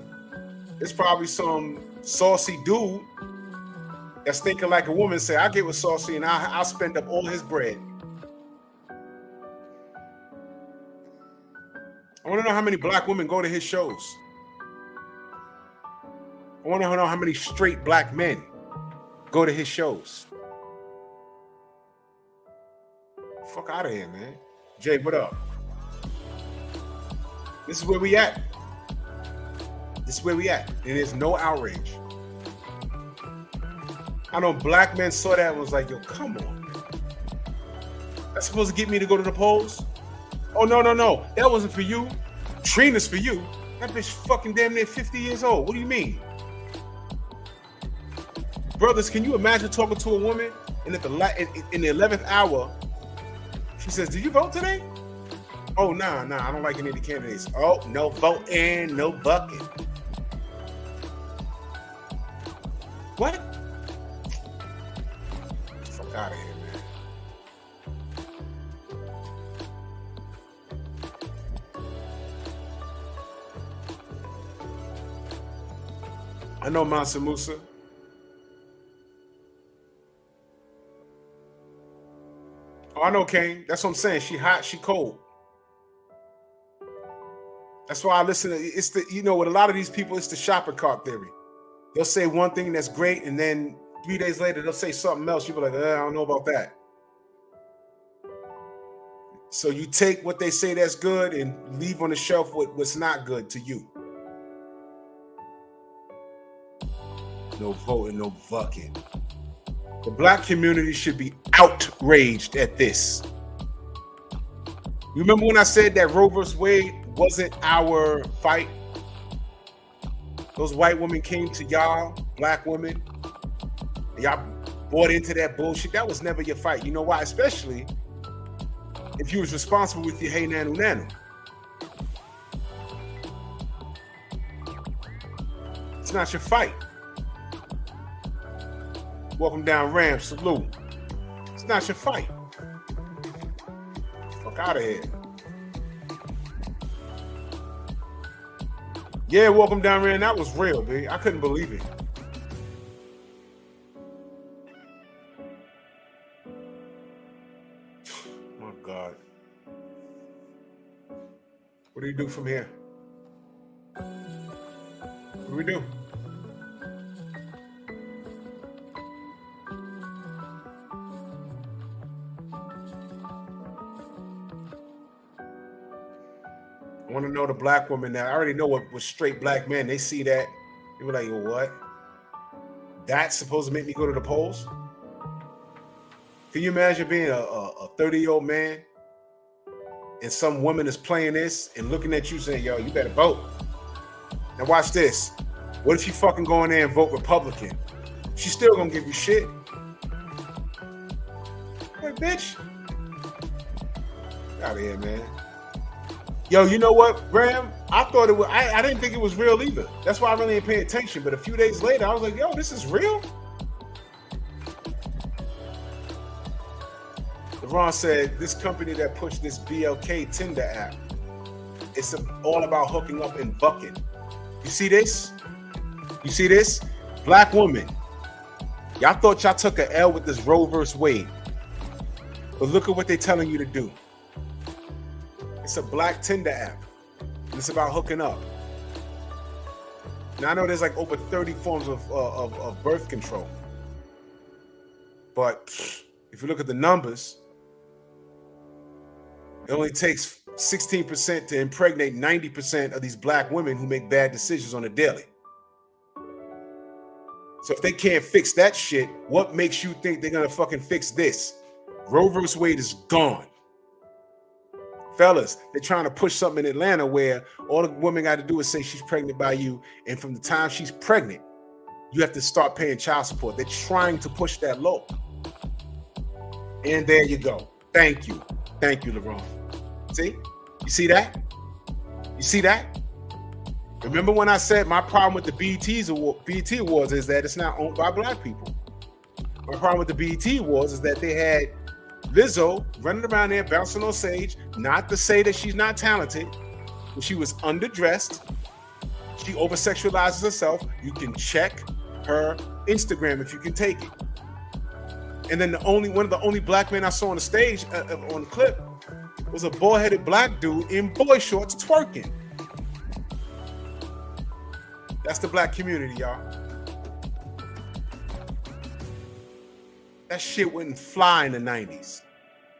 It's probably some saucy dude that's thinking like a woman. Say, I'll get with saucy and I'll spend up all his bread. I want to know how many black women go to his shows. I want to know how many straight black men go to his shows. Fuck out of here, man. Jay, what up? This is where we at. This is where we at. And there's no outrage. I know black men saw that and was like, yo, come on. That's supposed to get me to go to the polls? Oh, no. That wasn't for you. Trina's for you. That bitch fucking damn near 50 years old. What do you mean? Brothers, can you imagine talking to a woman and in the 11th hour, she says, did you vote today? Oh, nah, I don't like any of the candidates. Oh, no voting, no bucket. What? Fuck out of here, man. I know Mansa Musa. Oh, I know Kane. That's what I'm saying. She hot, she cold. That's why I listen to it's the, you know, with a lot of these people, it's the shopping cart theory. They'll say one thing that's great, and then 3 days later they'll say something else. You'll be like, I don't know about that. So you take what they say that's good and leave on the shelf what's not good to you. No voting, no fucking. The black community should be outraged at this. You remember when I said that Roe vs. Wade wasn't our fight? Those white women came to y'all, black women. Y'all bought into that bullshit. That was never your fight. You know why? Especially if you was responsible with your hey nanu nanu. It's not your fight. Welcome down, Ram. Salute. It's not your fight. Fuck out of here. Yeah, welcome down, Ram. That was real, B. I couldn't believe it. My God. What do you do from here? What do we do? I want to know the black woman now. I already know what straight black men, they see that. They were like, yo, what? That's supposed to make me go to the polls? Can you imagine being a 30-year-old man and some woman is playing this and looking at you saying, yo, you better vote. Now watch this. What if you fucking go in there and vote Republican? She's still gonna give you shit. Like, bitch. Get out of here, man. Yo, you know what, Graham? I thought it was, I didn't think it was real either. That's why I really didn't pay attention. But a few days later, I was like, yo, this is real? LeBron said this company that pushed this BLK Tinder app, it's all about hooking up and bucking. You see this? You see this? Black woman. Y'all thought y'all took an L with this Roe versus Wade. But look at what they're telling you to do. It's a black Tinder app. And it's about hooking up. Now I know there's like over 30 forms of birth control. But if you look at the numbers, it only takes 16% to impregnate 90% of these black women who make bad decisions on a daily. So if they can't fix that shit, what makes you think they're gonna fucking fix this? Roe versus Wade is gone. Fellas, they're trying to push something in Atlanta where all the women got to do is say she's pregnant by you, and from the time she's pregnant, you have to start paying child support. They're trying to push that law. And there you go. Thank you. Thank you, LeBron. See? You see that? You see that? Remember when I said my problem with the BET Awards is that it's not owned by black people. My problem with the BET Awards is that they had Lizzo running around there bouncing on stage, not to say that she's not talented, but she was underdressed. She over-sexualizes herself. You can check her Instagram if you can take it. And then one of the only black men I saw on the stage on the clip was a bald-headed black dude in boy shorts twerking. That's the black community, y'all. That shit wouldn't fly in the 90s.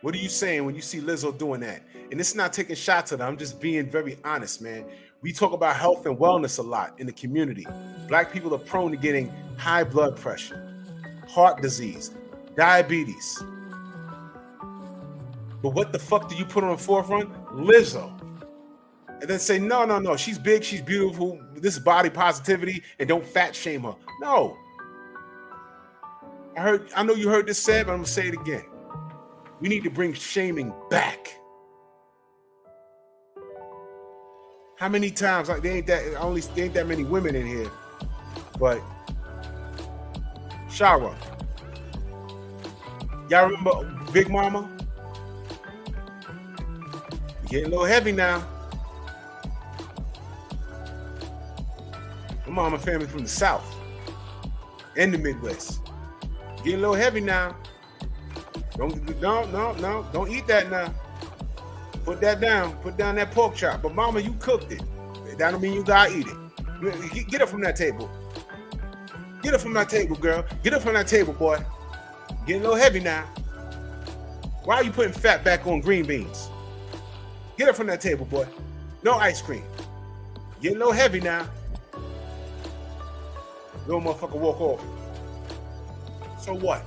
What are you saying when you see Lizzo doing that? And it's not taking shots at her. I'm just being very honest, man. We talk about health and wellness a lot in the community. Black people are prone to getting high blood pressure, heart disease, diabetes. But what the fuck do you put on the forefront? Lizzo. And then say, no, she's big, she's beautiful, this is body positivity, and don't fat shame her. No. I know you heard this said, but I'm gonna say it again. We need to bring shaming back. How many times, like there ain't that many women in here, but Shara, y'all remember Big Mama? Getting a little heavy now. My mama family from the South and the Midwest. Getting a little heavy now. Don't eat that now. Put that down. Put down that pork chop. But mama, you cooked it. That don't mean you gotta eat it. Get up from that table. Get up from that table, girl. Get up from that table, boy. Getting a little heavy now. Why are you putting fat back on green beans? Get up from that table, boy. No ice cream. Getting a little heavy now. Little motherfucker walk off. So what?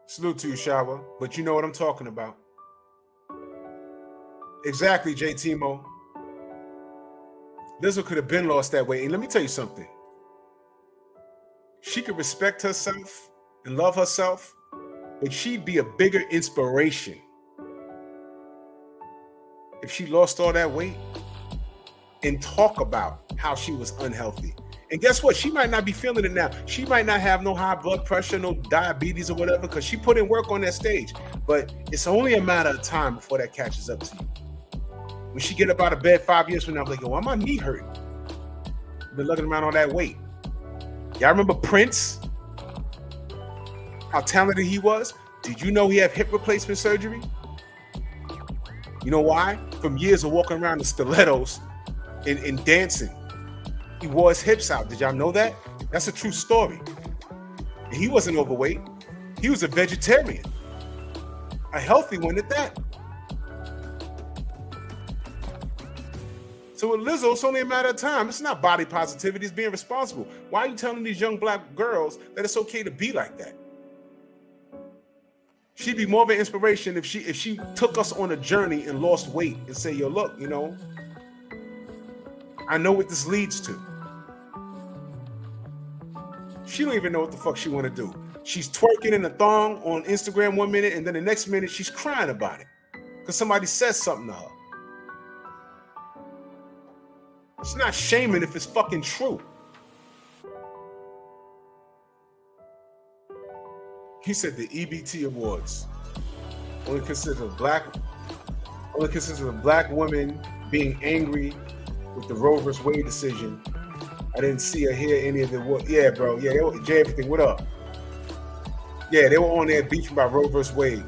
Salute to you, Shawa. But you know what I'm talking about. Exactly, J. Timo. Lizzo could have been lost that way. And let me tell you something. She could respect herself and love herself, but she'd be a bigger inspiration if she lost all that weight and talk about how she was unhealthy. And guess what? She might not be feeling it now. She might not have no high blood pressure, no diabetes or whatever, because she put in work on that stage. But it's only a matter of time before that catches up to you. When she get up out of bed 5 years from now, I'm like, why my knee hurting? Been looking around all that weight. Y'all remember Prince? How talented he was? Did you know he had hip replacement surgery? You know why? From years of walking around in stilettos and dancing. He wore his hips out. Did y'all know that? That's a true story. And he wasn't overweight. He was a vegetarian. A healthy one at that. So with Lizzo, it's only a matter of time. It's not body positivity, it's being responsible. Why are you telling these young black girls that it's okay to be like that? She'd be more of an inspiration if she took us on a journey and lost weight and say, yo, look, you know, I know what this leads to. She don't even know what the fuck she want to do. She's twerking in a thong on Instagram 1 minute, and then the next minute she's crying about it because somebody says something to her. It's not shaming if it's fucking true. He said the EBT Awards only consists of black women being angry with the Roe vs. Wade decision. I didn't see or hear any of the yeah, bro. Yeah, Jay, everything. What up? Yeah, they were on there beefing about Roe vs. Wade.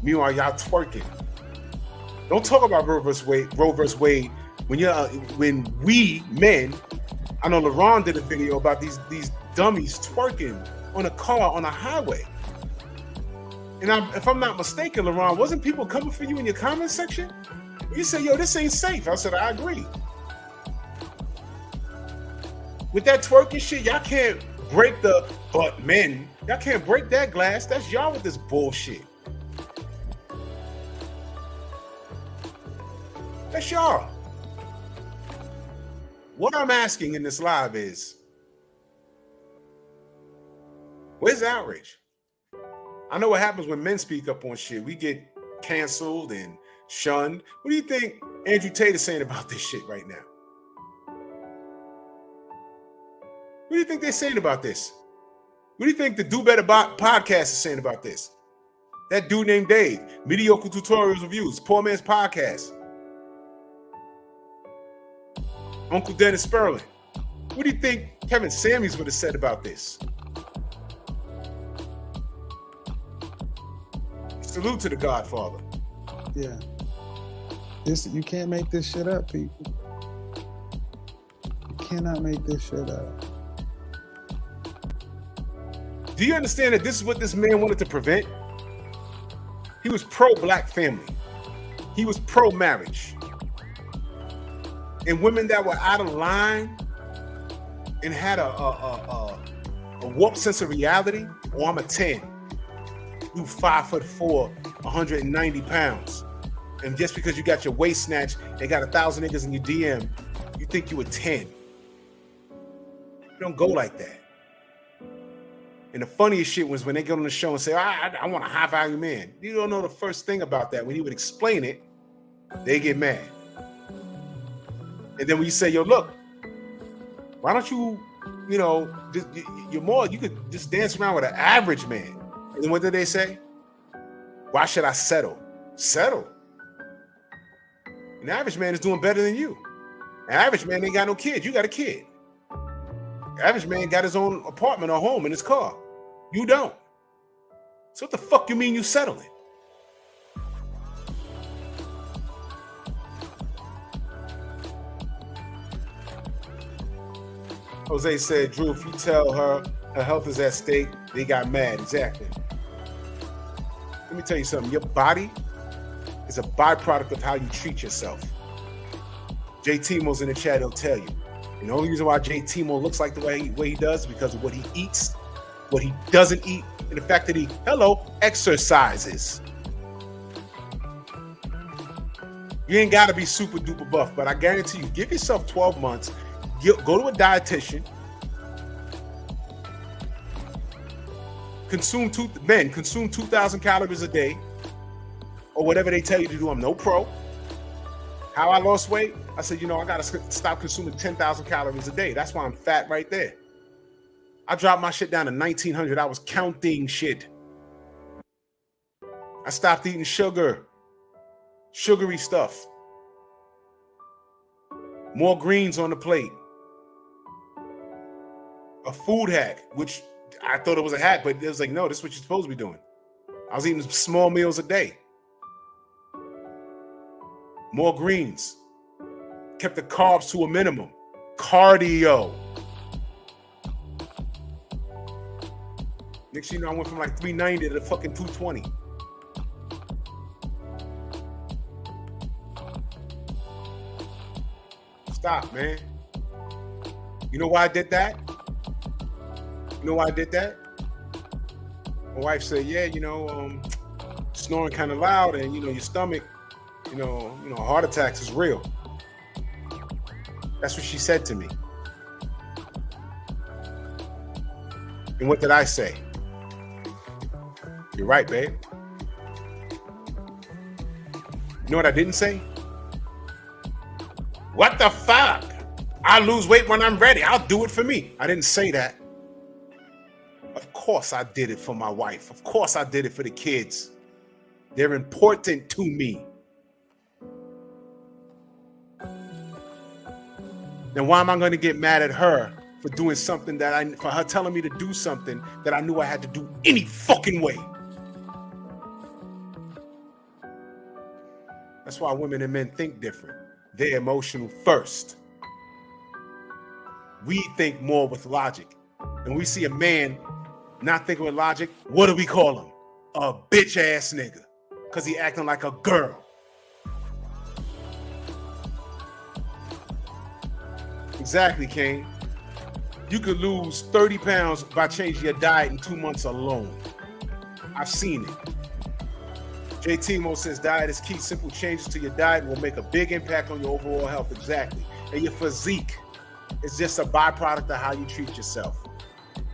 Meanwhile, y'all twerking. Don't talk about Roe vs. Wade when we men. I know LeRon did a video about these dummies twerking on a car on a highway. And if I'm not mistaken, LeRon, wasn't people coming for you in your comment section? You said, yo, this ain't safe. I said, I agree. With that twerking shit, y'all can't break but men, y'all can't break that glass. That's y'all with this bullshit. That's y'all. What I'm asking in this live is, where's the outrage? I know what happens when men speak up on shit. We get canceled and shunned. What do you think Andrew Tate is saying about this shit right now? What do you think they're saying about this? What do you think the Do Better podcast is saying about this? That dude named Dave, Mediocre Tutorials Reviews, Poor Man's Podcast. Uncle Dennis Sperling. What do you think Kevin Samuels would have said about this? Salute to the Godfather. Yeah. You can't make this shit up, people. You cannot make this shit up. Do you understand that this is what this man wanted to prevent? He was pro-black family. He was pro-marriage. And women that were out of line and had a warped sense of reality, oh, I'm a 10. You 5'4", 190 pounds. And just because you got your waist snatched and got 1,000 niggas in your DM, you think you a 10. You don't go like that. And the funniest shit was when they get on the show and say, I want a high value man. You don't know the first thing about that. When he would explain it, they get mad. And then when you say, yo, look, why don't you you could just dance around with an average man. And then what did they say? Why should I settle? Settle. An average man is doing better than you. An average man ain't got no kids. You got a kid. The average man got his own apartment or home in his car. You don't. So what the fuck you mean you settling? Jose said, Drew, if you tell her health is at stake, they got mad. Exactly. Let me tell you something. Your body is a byproduct of how you treat yourself. J. Timo's in the chat, he'll tell you. And the only reason why J. Timo looks like the way he does is because of what he eats, what he doesn't eat, and the fact that he, exercises. You ain't got to be super duper buff, but I guarantee you, give yourself 12 months, go to a dietitian, consume 2,000 calories a day, or whatever they tell you to do. I'm no pro. How I lost weight? I said, I got to stop consuming 10,000 calories a day. That's why I'm fat right there. I dropped my shit down to 1,900. I was counting shit. I stopped eating sugary stuff. More greens on the plate. A food hack, which I thought it was a hack, but it was like, no, this is what you're supposed to be doing. I was eating small meals a day. More greens. Kept the carbs to a minimum. Cardio. Next thing you know, I went from like 390 to fucking 220. Stop, man. You know why I did that? My wife said, yeah, snoring kind of loud and, your stomach, heart attacks is real. That's what she said to me. And what did I say? You're right, babe. You know what I didn't say? What the fuck? I lose weight when I'm ready. I'll do it for me. I didn't say that. Of course I did it for my wife. Of course I did it for the kids. They're important to me. Then why am I going to get mad at her for doing something for her telling me to do something that I knew I had to do any fucking way? That's why women and men think different. They're emotional first. We think more with logic. And we see a man not thinking with logic, what do we call him? A bitch ass nigga. Because he acting like a girl. Exactly, Kane. You could lose 30 pounds by changing your diet in 2 months alone. I've seen it. JT Mo says diet is key. Simple changes to your diet will make a big impact on your overall health. Exactly. And your physique is just a byproduct of how you treat yourself.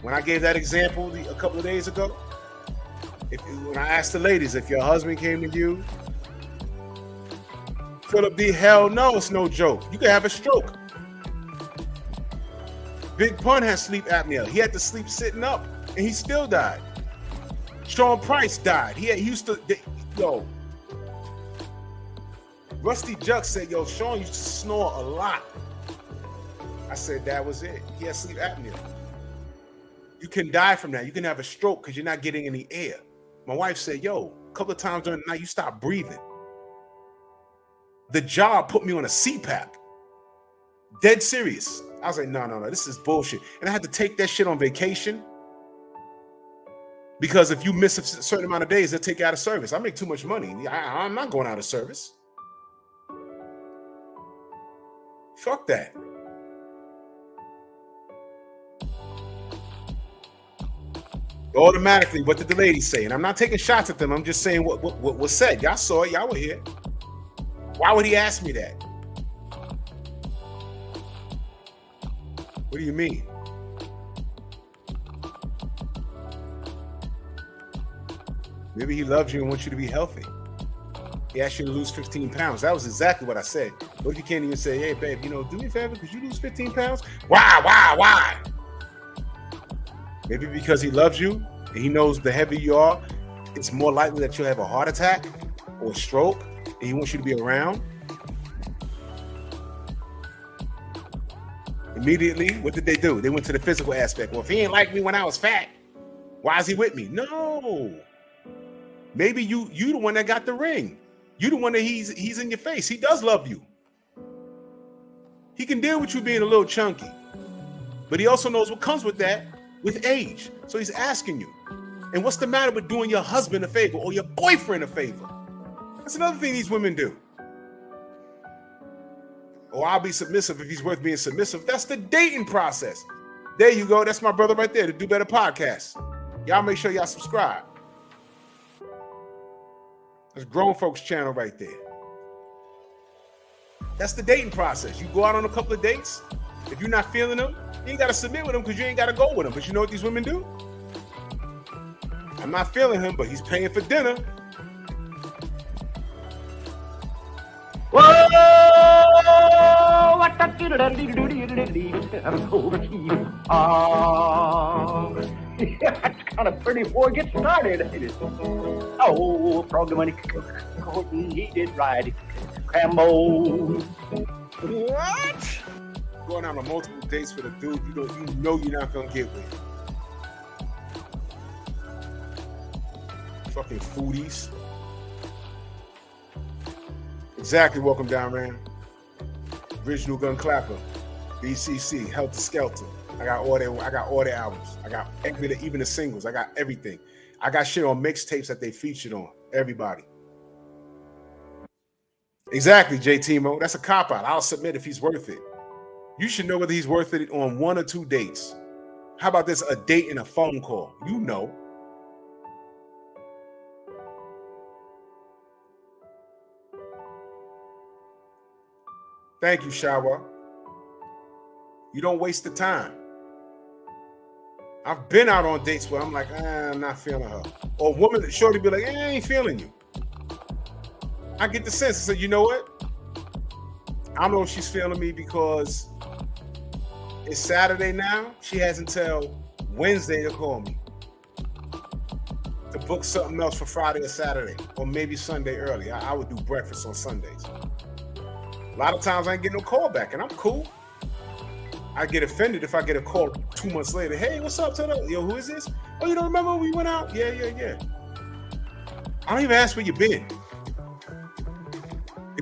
When I gave that example a couple of days ago, when I asked the ladies, if your husband came to you, Philip D, hell no, it's no joke. You could have a stroke. Big Pun has sleep apnea. He had to sleep sitting up, and he still died. Sean Price died. He used to, Rusty Juck said, yo, Sean used to snore a lot. I said that was it. He had sleep apnea. You can die from that. You can have a stroke because you're not getting any air. My wife said, yo, a couple of times during the night, you stop breathing. The job put me on a CPAP. Dead serious. I was like, no, this is bullshit. And I had to take that shit on vacation because if you miss a certain amount of days, they'll take you out of service. I make too much money. I'm not going out of service. Fuck that. Automatically, what did the lady say? And I'm not taking shots at them. I'm just saying what was said. Y'all saw it. Y'all were here. Why would he ask me that? What do you mean? Maybe he loves you and wants you to be healthy. He asked you to lose 15 pounds. That was exactly what I said. What if you can't even say, hey, babe, do me a favor? Could you lose 15 pounds? Why? Maybe because he loves you and he knows the heavier you are, it's more likely that you'll have a heart attack or a stroke, and he wants you to be around. Immediately, what did they do? They went to the physical aspect. Well, if he ain't like me when I was fat, why is he with me? No. Maybe you the one that got the ring. You the one that he's in your face. He does love you. He can deal with you being a little chunky. But he also knows what comes with that with age. So he's asking you. And what's the matter with doing your husband a favor or your boyfriend a favor? That's another thing these women do. Oh, I'll be submissive if he's worth being submissive. That's the dating process. There you go. That's my brother right there, the Do Better Podcast. Y'all make sure y'all subscribe. That's Grown Folks channel right there. That's the dating process. You go out on a couple of dates. If you're not feeling them, you ain't got to submit with them because you ain't got to go with them. But you know what these women do? I'm not feeling him, but he's paying for dinner. Whoa! That's kind of pretty before it gets started, ain't it? Oh, program money, he did right. Crambo. What? Going out on multiple dates with a dude you know you're not gonna get with. Fucking foodies. Exactly. Welcome down, man. Original Gun Clapper, BCC, Helter Skelter. I got all their albums. I got even the singles. I got everything. I got shit on mixtapes that they featured on. Everybody. Exactly, JT Mo. That's a cop out. I'll submit if he's worth it. You should know whether he's worth it on 1 or 2 dates. How about this? A date and a phone call. You know. Thank you, Shawa. You don't waste the time. I've been out on dates where I'm like, I'm not feeling her. Or a woman, shorty be like, I ain't feeling you. I get the sense. I said, you know what? I don't know if she's feeling me because It's Saturday now. She has until Wednesday to call me to book something else for Friday or Saturday, or maybe Sunday early. I would do breakfast on Sundays. A lot of times I ain't getting no call back, and I'm cool. I get offended if I get a call 2 months later. Hey, what's up? Yo, who is this? Oh, you don't remember when we went out? Yeah. I don't even ask where you been.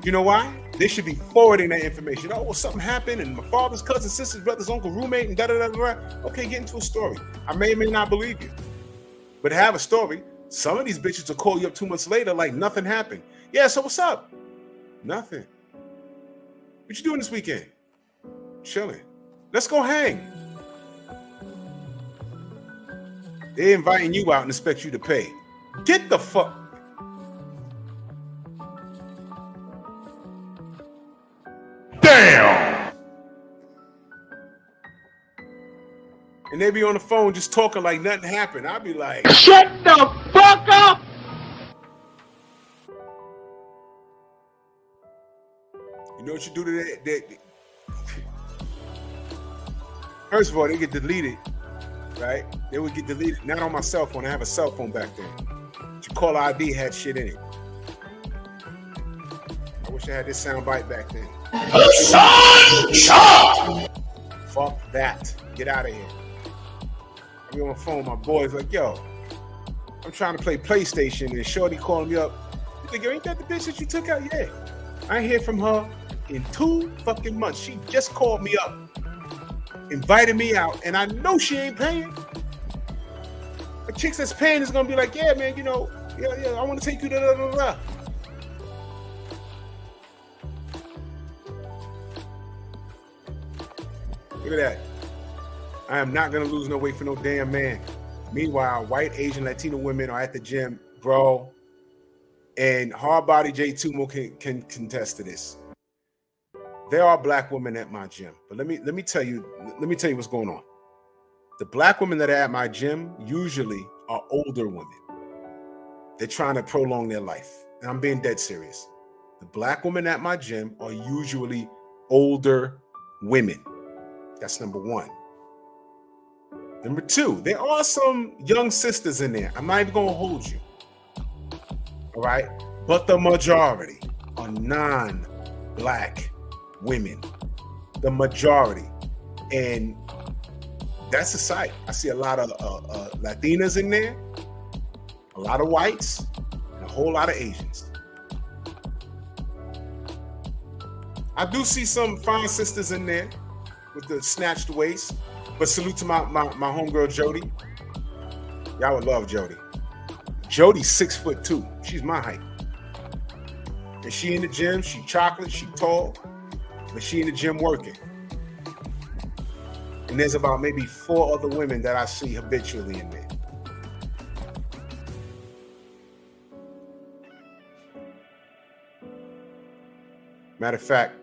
You know why? They should be forwarding that information. Oh, well, something happened, and my father's cousin, sister's brother's uncle, roommate, and da-da-da-da. Okay, get into a story. I may or may not believe you, but have a story. Some of these bitches will call you up 2 months later like nothing happened. Yeah, so what's up? Nothing. What you doing this weekend? Chilling. Let's go hang. They're inviting you out and expect you to pay. Get the fuck. Damn! And they be on the phone just talking like nothing happened. I'll be like, Shut the fuck up! you know what you do to that? First of all, they get deleted, right? They would get deleted. Not on my cell phone. I have a cell phone back then. Your caller ID had shit in it. I wish I had this sound bite back then. Fuck that. Get out of here. I be on the phone. My boy's like, yo, I'm trying to play PlayStation, and Shorty calling me up. You think, yo, ain't that the bitch that you took out? Yeah. I ain't hear from her in 2 fucking months. She just called me up, invited me out, and I know she ain't paying. The chicks that's paying is gonna be like, yeah, man, yeah, I want to take you to . Look at that. I am not gonna lose no weight for no damn man. Meanwhile, white, Asian, Latino women are at the gym, bro. And hard body J Tumo can contest to this. There are black women at my gym, but let me tell you what's going on. The black women that are at my gym usually are older women. They're trying to prolong their life, and I'm being dead serious. The black women at my gym are usually older women. That's number one. Number two, there are some young sisters in there. I'm not even gonna hold you. All right, but the majority are non-black women. The majority, and that's a sight. I see a lot of Latinas in there, a lot of whites, and a whole lot of Asians. I do see some fine sisters in there with the snatched waist, but salute to my homegirl Jody. Y'all would love Jody. Jody's 6'2". She's my height. And she in the gym, she chocolate, she tall, but she in the gym working. And there's about maybe 4 other women that I see habitually in there. Matter of fact,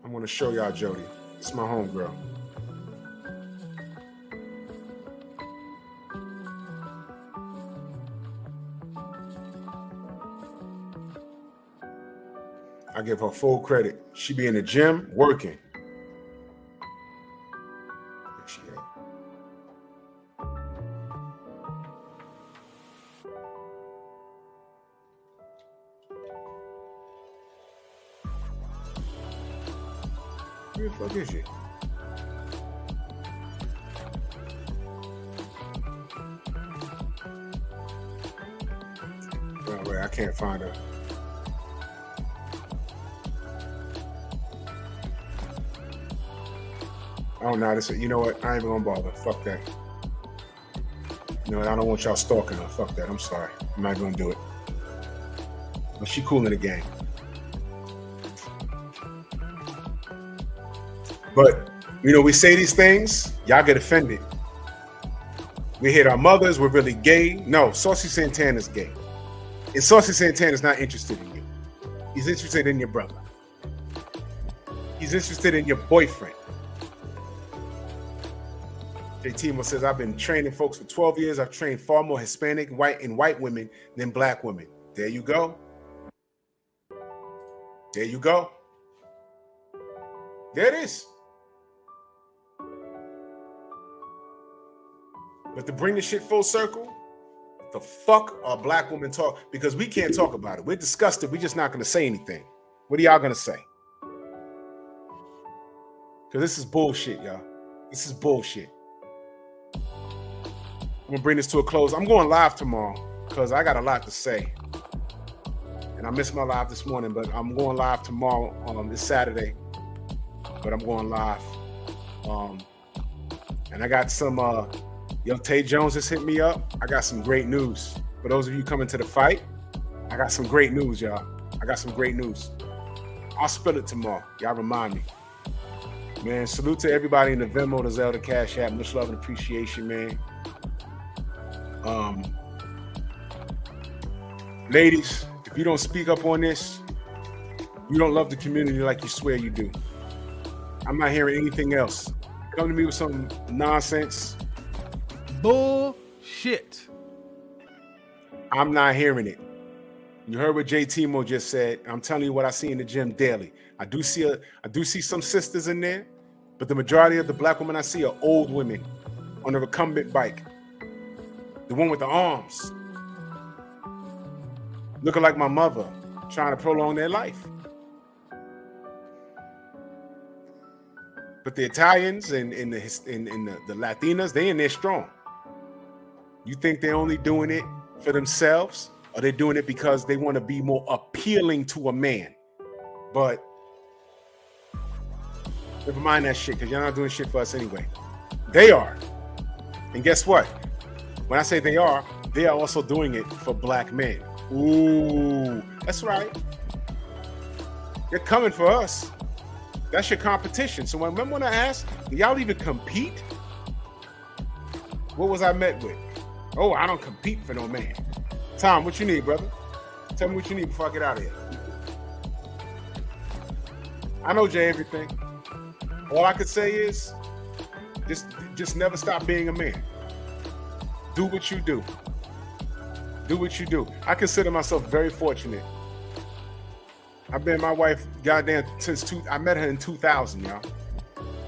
I'm gonna show y'all Jody. It's my homegirl. I give her full credit. She be in the gym working. Where she at? Where the fuck is she? Oh, wait, I can't find her. Oh, no, you know what? I ain't even gonna bother. Fuck that. You know what? I don't want y'all stalking her. Fuck that. I'm sorry. I'm not gonna do it. But she cool in the game. But, you know, we say these things, y'all get offended. We hate our mothers, we're really gay. No, Saucy Santana's gay. And Saucy Santana's not interested in you. He's interested in your brother. He's interested in your boyfriend. JT says, I've been training folks for 12 years. I've trained far more Hispanic, white women than black women. There you go. There you go. There it is. But to bring the shit full circle, the fuck are black women talk? Because we can't talk about it. We're disgusted. We're just not going to say anything. What are y'all going to say? Because this is bullshit, y'all. This is bullshit. I'm going to bring this to a close. I'm going live tomorrow because I got a lot to say. And I missed my live this morning, but I'm going live tomorrow. It's Saturday, but I'm going live. And I got some, Tay Jones just hit me up. I got some great news. For those of you coming to the fight, I got some great news, y'all. I got some great news. I'll spill it tomorrow. Y'all remind me. Man, salute to everybody in the Venmo, the Zelda Cash App. Much love and appreciation, man. Ladies, if you don't speak up on this, you don't love the community like you swear you do. I'm not hearing anything else. Come to me with some nonsense. Bullshit. I'm not hearing it. You heard what J. Timo just said. I'm telling you what I see in the gym daily. I do see some sisters in there, but the majority of the black women I see are old women on a recumbent bike. The one with the arms. Looking like my mother, trying to prolong their life. But the Italians and the Latinas, they in there strong. You think they're only doing it for themselves, or they're doing it because they want to be more appealing to a man? But never mind that shit, because you're not doing shit for us anyway. They are. And guess what? When I say they are also doing it for black men. Ooh, that's right. They're coming for us. That's your competition. So remember when I asked, do y'all even compete? What was I met with? Oh, I don't compete for no man. Tom, what you need, brother? Tell me what you need before I get out of here. I know Jay everything. All I could say is just never stop being a man. Do what you do. Do what you do. I consider myself very fortunate. I've been my wife, goddamn, I met her in 2000, y'all.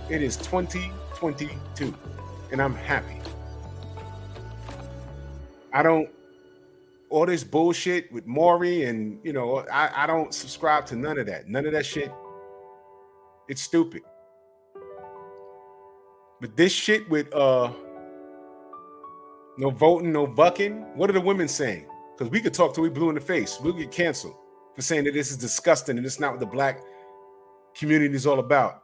It is 2022, and I'm happy. All this bullshit with Maury and, I don't subscribe to none of that. None of that shit. It's stupid. But this shit with no voting, no bucking, what are the women saying? Because we could talk till we blue in the face. We'll get canceled for saying that this is disgusting and it's not what the black community is all about.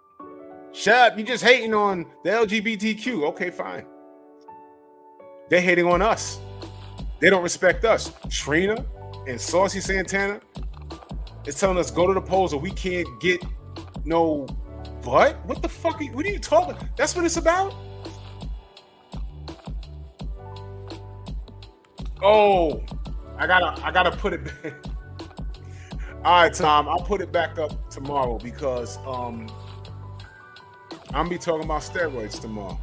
Shut up, you just hating on the LGBTQ. Okay, fine. They're hating on us. They don't respect us. Trina and Saucy Santana is telling us go to the polls or we can't get no butt. What the fuck? What are you talking? That's what it's about? Oh, I gotta put it back. All right, Tom, I'll put it back up tomorrow because I'm be talking about steroids tomorrow.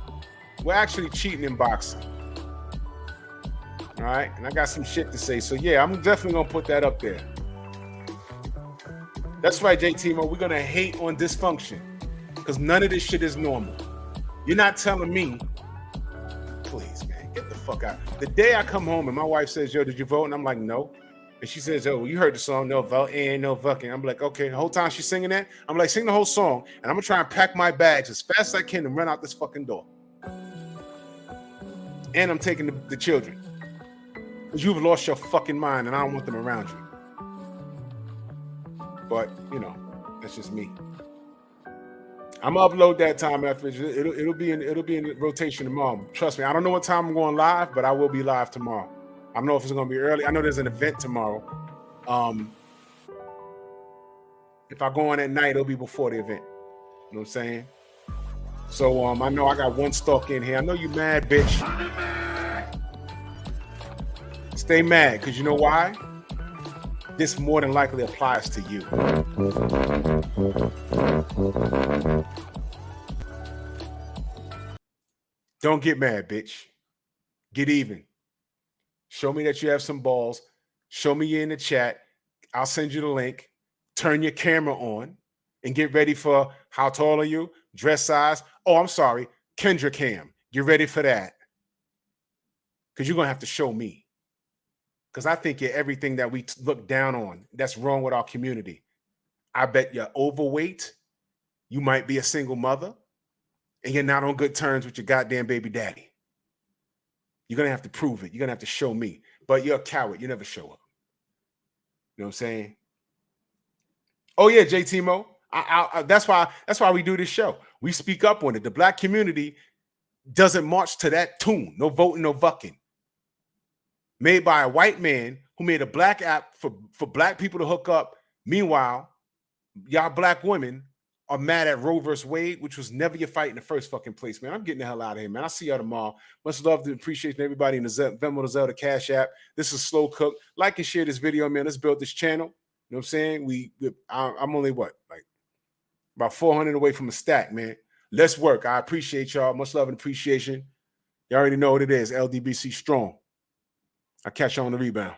We're actually cheating in boxing. All right, and I got some shit to say. So yeah, I'm definitely gonna put that up there. That's right, JT. We're gonna hate on dysfunction because none of this shit is normal. You're not telling me, please, man, get the fuck out. The day I come home and my wife says, "Yo, did you vote?" and I'm like, "No." And she says, "Oh, you heard the song, no vote, and no fucking." I'm like, "Okay." The whole time she's singing that, I'm like, "Sing the whole song," and I'm gonna try and pack my bags as fast as I can and run out this fucking door. And I'm taking the children. Because you've lost your fucking mind and I don't want them around you. But, that's just me. I'm gonna upload that time after it'll be in rotation tomorrow. Trust me, I don't know what time I'm going live, but I will be live tomorrow. I don't know if it's gonna be early. I know there's an event tomorrow. If I go on at night, it'll be before the event. You know what I'm saying? So I know I got one stalk in here. I know you mad, bitch. Stay mad, because you know why? This more than likely applies to you. Don't get mad, bitch. Get even. Show me that you have some balls. Show me you in the chat. I'll send you the link. Turn your camera on and get ready for How tall are you? Dress size? Oh, I'm sorry. Kendra Cam. Get ready for that. Because you're going to have to show me. Because I think you're everything that we look down on. That's wrong with our community. I bet you're overweight. You might be a single mother. And you're not on good terms with your goddamn baby daddy. You're going to have to prove it. You're going to have to show me. But you're a coward. You never show up. You know what I'm saying? Oh, yeah, JT-Mo. That's why we do this show. We speak up on it. The black community doesn't march to that tune. No voting, no bucking. Made by a white man who made a black app for black people to hook up. Meanwhile, y'all black women are mad at Roe versus Wade, which was never your fight in the first fucking place, man. I'm getting the hell out of here, man. I'll see y'all tomorrow. Much love and appreciation to everybody in the Venmo, the Zelda, Cash App. This is Slow Cook. Like and share this video, man. Let's build this channel. You know what I'm saying? I'm only what, like about 400 away from a stack, man. Let's work. I appreciate y'all. Much love and appreciation. You already know what it is. LDBC strong. I'll catch you on the rebound.